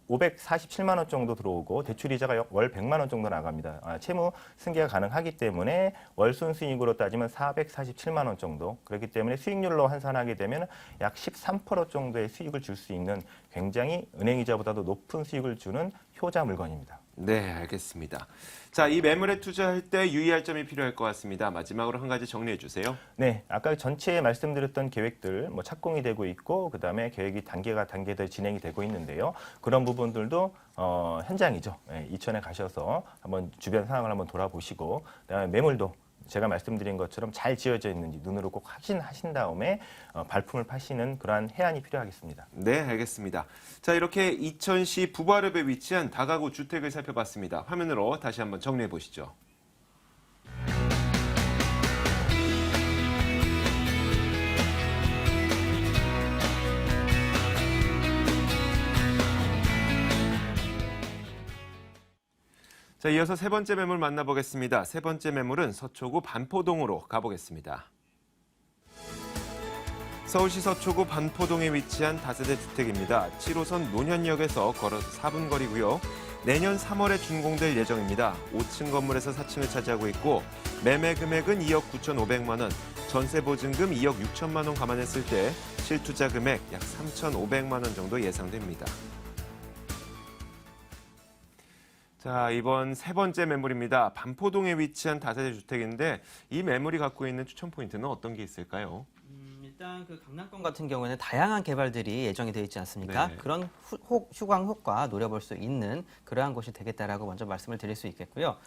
547만 원 정도 들어오고 대출이자가 월 100만 원 정도 나갑니다. 채무 승계가 가능하기 때문에 월 순수익으로 따지면 447만 원 정도. 그렇기 때문에 수익률로 환산하게 되면 약 13% 정도의 수익을 줄 수 있는 굉장히 은행이자보다도 높은 수익을 주는 효자 물건입니다. 네, 알겠습니다. 자, 이 매물에 투자할 때 유의할 점이 필요할 것 같습니다. 마지막으로 한 가지 정리해 주세요. 네, 아까 전체에 말씀드렸던 계획들 착공이 되고 있고 그다음에 계획이 단계대로 진행이 되고 있는데요. 그런 부분들도 현장이죠. 이천에 가셔서 한번 주변 상황을 한번 돌아보시고 그다음에 매물도 제가 말씀드린 것처럼 잘 지어져 있는지 눈으로 꼭 확인하신 다음에 발품을 파시는 그러한 해안이 필요하겠습니다. 네, 알겠습니다. 자, 이렇게 이천시 부발읍에 위치한 다가구 주택을 살펴봤습니다. 화면으로 다시 한번 정리해 보시죠. 자, 이어서 세 번째 매물 만나보겠습니다. 세 번째 매물은 서초구 반포동으로 가보겠습니다. 서울시 서초구 반포동에 위치한 다세대 주택입니다. 7호선 논현역에서 걸어서 4분 거리고요. 내년 3월에 준공될 예정입니다. 5층 건물에서 4층을 차지하고 있고 매매 금액은 2억 9,500만 원, 전세 보증금 2억 6천만 원 감안했을 때 실투자 금액 약 3,500만 원 정도 예상됩니다. 자, 이번 세 번째 매물입니다. 반포동에 위치한 다세대 주택인데 이 매물이 갖고 있는 추천 포인트는 어떤 게 있을까요? 일단 그 강남권 같은 경우에는 다양한 개발들이 예정이 되어 있지 않습니까? 네. 그런 휴강 효과 노려볼 수 있는 그러한 곳이 되겠다라고 먼저 말씀을 드릴 수 있겠고요.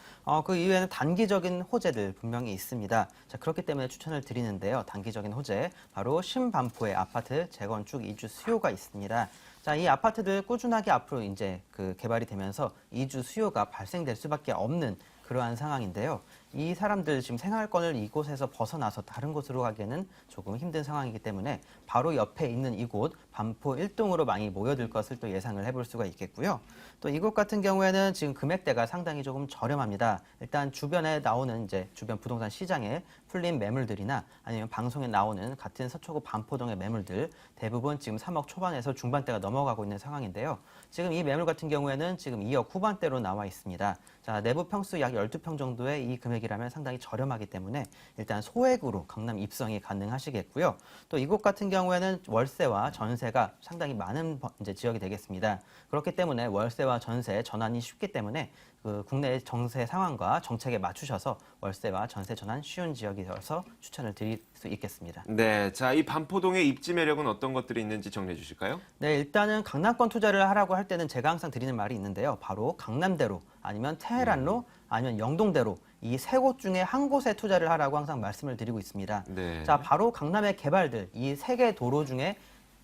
그 이외에는 단기적인 호재들 분명히 있습니다. 자, 그렇기 때문에 추천을 드리는데요. 단기적인 호재, 바로 신반포의 아파트 재건축 이주 수요가 있습니다. 자, 이 아파트들 꾸준하게 앞으로 이제 그 개발이 되면서 이주 수요가 발생될 수밖에 없는 그러한 상황인데요. 이 사람들 지금 생활권을 이곳에서 벗어나서 다른 곳으로 가기에는 조금 힘든 상황이기 때문에 바로 옆에 있는 이곳 반포 1동으로 많이 모여들 것을 또 예상을 해볼 수가 있겠고요. 또 이곳 같은 경우에는 지금 금액대가 상당히 조금 저렴합니다. 일단 주변에 나오는 이제 주변 부동산 시장에 풀린 매물들이나 아니면 방송에 나오는 같은 서초구 반포동의 매물들 대부분 지금 3억 초반에서 중반대가 넘어가고 있는 상황인데요. 지금 이 매물 같은 경우에는 지금 2억 후반대로 나와 있습니다. 자, 내부 평수 약 12평 정도의 이 금액이라면 상당히 저렴하기 때문에 일단 소액으로 강남 입성이 가능하시겠고요. 또 이곳 같은 경우에는 월세와 전세가 상당히 많은 이제 지역이 되겠습니다. 그렇기 때문에 월세와 전세 전환이 쉽기 때문에 그 국내 정세 상황과 정책에 맞추셔서 월세와 전세 전환 쉬운 지역이어서 추천을 드릴 수 있겠습니다. 네, 자, 이 반포동의 입지 매력은 어떤 것들이 있는지 정리해 주실까요? 네, 일단은 강남권 투자를 하라고 할 때는 제가 항상 드리는 말이 있는데요. 바로 강남대로 아니면 테헤란로 아니면 영동대로 이 세 곳 중에 한 곳에 투자를 하라고 항상 말씀을 드리고 있습니다. 네. 자, 바로 강남의 개발들 이 세 개 도로 중에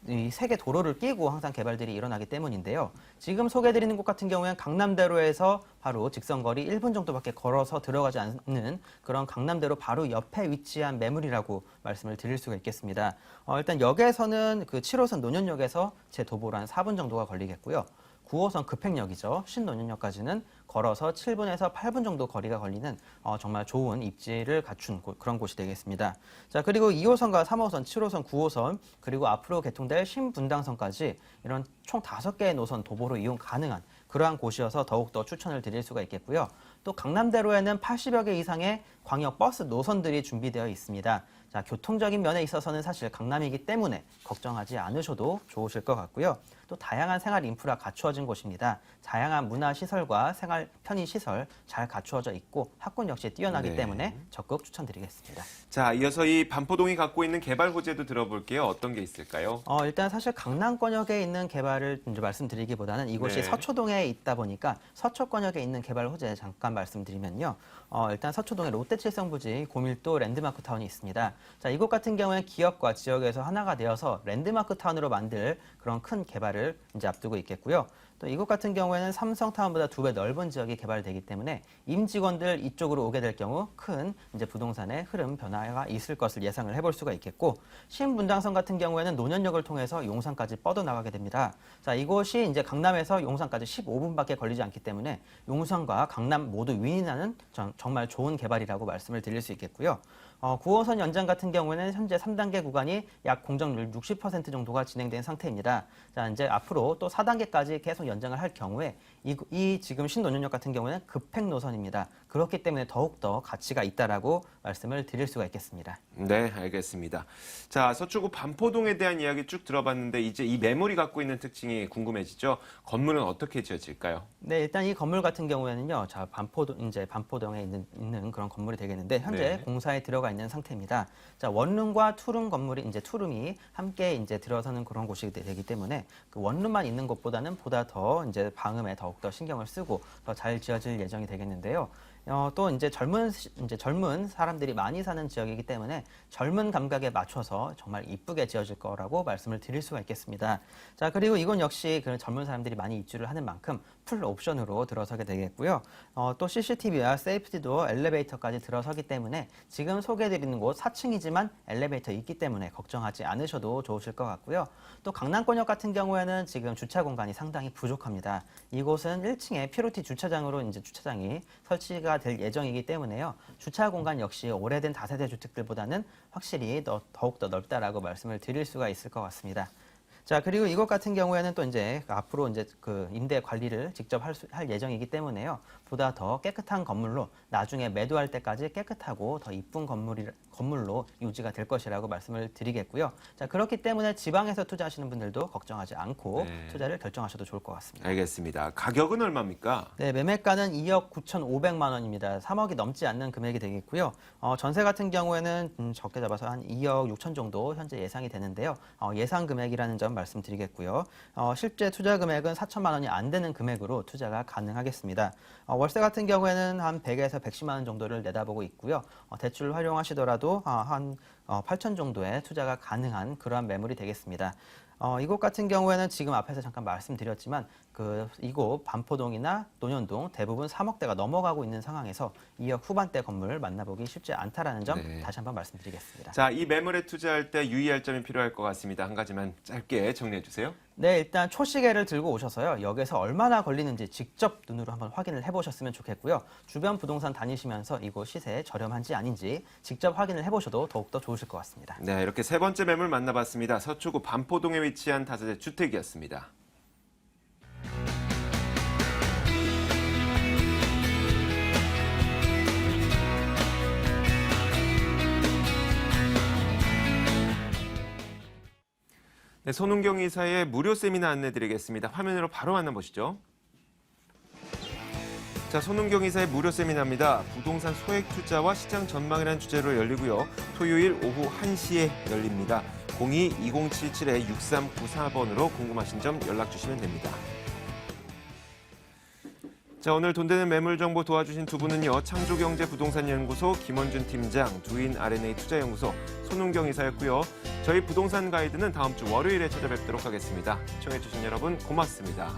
이 세 개 도로를 끼고 항상 개발들이 일어나기 때문인데요. 지금 소개해드리는 곳 같은 경우에는 강남대로에서 바로 직선거리 1분 정도밖에 걸어서 들어가지 않는 그런 강남대로 바로 옆에 위치한 매물이라고 말씀을 드릴 수가 있겠습니다. 일단 역에서는 그 7호선 논현역에서 제 도보로 한 4분 정도가 걸리겠고요. 9호선 급행역이죠. 신논현역까지는 걸어서 7분에서 8분 정도 거리가 걸리는 정말 좋은 입지를 갖춘 그런 곳이 되겠습니다. 자, 그리고 2호선과 3호선, 7호선, 9호선 그리고 앞으로 개통될 신분당선까지 이런 총 5개의 노선 도보로 이용 가능한 그러한 곳이어서 더욱더 추천을 드릴 수가 있겠고요. 또 강남대로에는 80여 개 이상의 광역 버스 노선들이 준비되어 있습니다. 자, 교통적인 면에 있어서는 사실 강남이기 때문에 걱정하지 않으셔도 좋으실 것 같고요. 또 다양한 생활 인프라 갖추어진 곳입니다. 다양한 문화 시설과 생활 편의 시설 잘 갖추어져 있고 학군 역시 뛰어나기 네. 때문에 적극 추천드리겠습니다. 자, 이어서 이 반포동이 갖고 있는 개발 호재도 들어볼게요. 어떤 게 있을까요? 일단 사실 강남권역에 있는 개발을 이제 말씀드리기보다는 이곳이 네. 서초동에 있다 보니까 서초권역에 있는 개발 호재 잠깐 말씀드리면요. 일단 서초동에 롯데칠성부지 고밀도 랜드마크타운이 있습니다. 자, 이곳 같은 경우에 기업과 지역에서 하나가 되어서 랜드마크타운으로 만들 그런 큰 개발을 이제 앞두고 있겠고요. 또 이곳 같은 경우에는 삼성타운보다 2배 넓은 지역이 개발되기 때문에 임직원들 이쪽으로 오게 될 경우 큰 이제 부동산의 흐름 변화가 있을 것을 예상을 해볼 수가 있겠고, 신분당선 같은 경우에는 논현역을 통해서 용산까지 뻗어나가게 됩니다. 자, 이곳이 이제 강남에서 용산까지 15분밖에 걸리지 않기 때문에 용산과 강남 모두 윈윈하는 정말 좋은 개발이라고 말씀을 드릴 수 있겠고요. 9호선 연장 같은 경우에는 현재 3단계 구간이 약 공정률 60% 정도가 진행된 상태입니다. 자, 이제 앞으로 또 4단계까지 계속 연장을 할 경우에 이 지금 신논현역 같은 경우는 급행 노선입니다. 그렇기 때문에 더욱더 가치가 있다라고 말씀을 드릴 수가 있겠습니다. 네, 알겠습니다. 자, 서초구 반포동에 대한 이야기 쭉 들어봤는데 이제 이 매물이 갖고 있는 특징이 궁금해지죠. 건물은 어떻게 지어질까요? 네, 일단 이 건물 같은 경우에는요, 자, 반포동에 있는 그런 건물이 되겠는데 현재 네. 공사에 들어가 있는 상태입니다. 자, 원룸과 투룸 건물이 이제 투룸이 함께 이제 들어서는 그런 곳이 되기 때문에 그 원룸만 있는 것보다는 보다 더 이제 방음에 더욱더 신경을 쓰고 더 잘 지어질 예정이 되겠는데요. 또 이제 젊은 사람들이 많이 사는 지역이기 때문에 젊은 감각에 맞춰서 정말 이쁘게 지어질 거라고 말씀을 드릴 수가 있겠습니다. 자, 그리고 이건 역시 그 젊은 사람들이 많이 입주를 하는 만큼 풀 옵션으로 들어서게 되겠고요. 또 CCTV와 세이프티도 엘리베이터까지 들어서기 때문에 지금 소개해드리는 곳 4층이지만 엘리베이터 있기 때문에 걱정하지 않으셔도 좋으실 것 같고요. 또 강남권역 같은 경우에는 지금 주차 공간이 상당히 부족합니다. 이곳은 1층에 피로티 주차장으로 이제 주차장이 설치가 될 예정이기 때문에요. 주차 공간 역시 오래된 다세대 주택들보다는 확실히 더욱더 넓다라고 말씀을 드릴 수가 있을 것 같습니다. 자, 그리고 이것 같은 경우에는 또 이제 앞으로 이제 그 임대 관리를 직접 할 예정이기 때문에요. 보다 더 깨끗한 건물로 나중에 매도할 때까지 깨끗하고 더 이쁜 건물로 유지가 될 것이라고 말씀을 드리겠고요. 자, 그렇기 때문에 지방에서 투자하시는 분들도 걱정하지 않고 네. 투자를 결정하셔도 좋을 것 같습니다. 알겠습니다. 가격은 얼마입니까? 네, 매매가는 2억 9,500만 원입니다. 3억이 넘지 않는 금액이 되겠고요. 전세 같은 경우에는 적게 잡아서 한 2억 6천 정도 현재 예상이 되는데요. 예상 금액이라는 점 말씀드리겠고요. 실제 투자 금액은 4천만 원이 안 되는 금액으로 투자가 가능하겠습니다. 월세 같은 경우에는 한 100에서 110만 원 정도를 내다보고 있고요. 대출 활용하시더라도 한 8천 정도의 투자가 가능한 그러한 매물이 되겠습니다. 이곳 같은 경우에는 지금 앞에서 잠깐 말씀드렸지만 이곳 반포동이나 논현동 대부분 3억대가 넘어가고 있는 상황에서 2억 후반대 건물을 만나보기 쉽지 않다라는 점 네. 다시 한번 말씀드리겠습니다. 자, 이 매물에 투자할 때 유의할 점이 필요할 것 같습니다. 한 가지만 짧게 정리해 주세요. 네, 일단 초시계를 들고 오셔서요. 역에서 얼마나 걸리는지 직접 눈으로 한번 확인을 해보셨으면 좋겠고요. 주변 부동산 다니시면서 이곳 시세 저렴한지 아닌지 직접 확인을 해보셔도 더욱더 좋으실 것 같습니다. 네, 이렇게 세 번째 매물 만나봤습니다. 서초구 반포동에 위치한 다세대 주택이었습니다. 네, 손은경 이사의 무료 세미나 안내드리겠습니다. 화면으로 바로 만나보시죠. 자, 손은경 이사의 무료 세미나입니다. 부동산 소액 투자와 시장 전망이라는 주제로 열리고요. 토요일 오후 1시에 열립니다. 02-2077-6394번으로 궁금하신 점 연락 주시면 됩니다. 자, 오늘 돈 되는 매물 정보 도와주신 두 분은요. 창조경제부동산연구소 김원준 팀장, 두인 R&A 투자연구소 손은경 이사였고요. 저희 부동산 가이드는 다음 주 월요일에 찾아뵙도록 하겠습니다. 시청해주신 여러분 고맙습니다.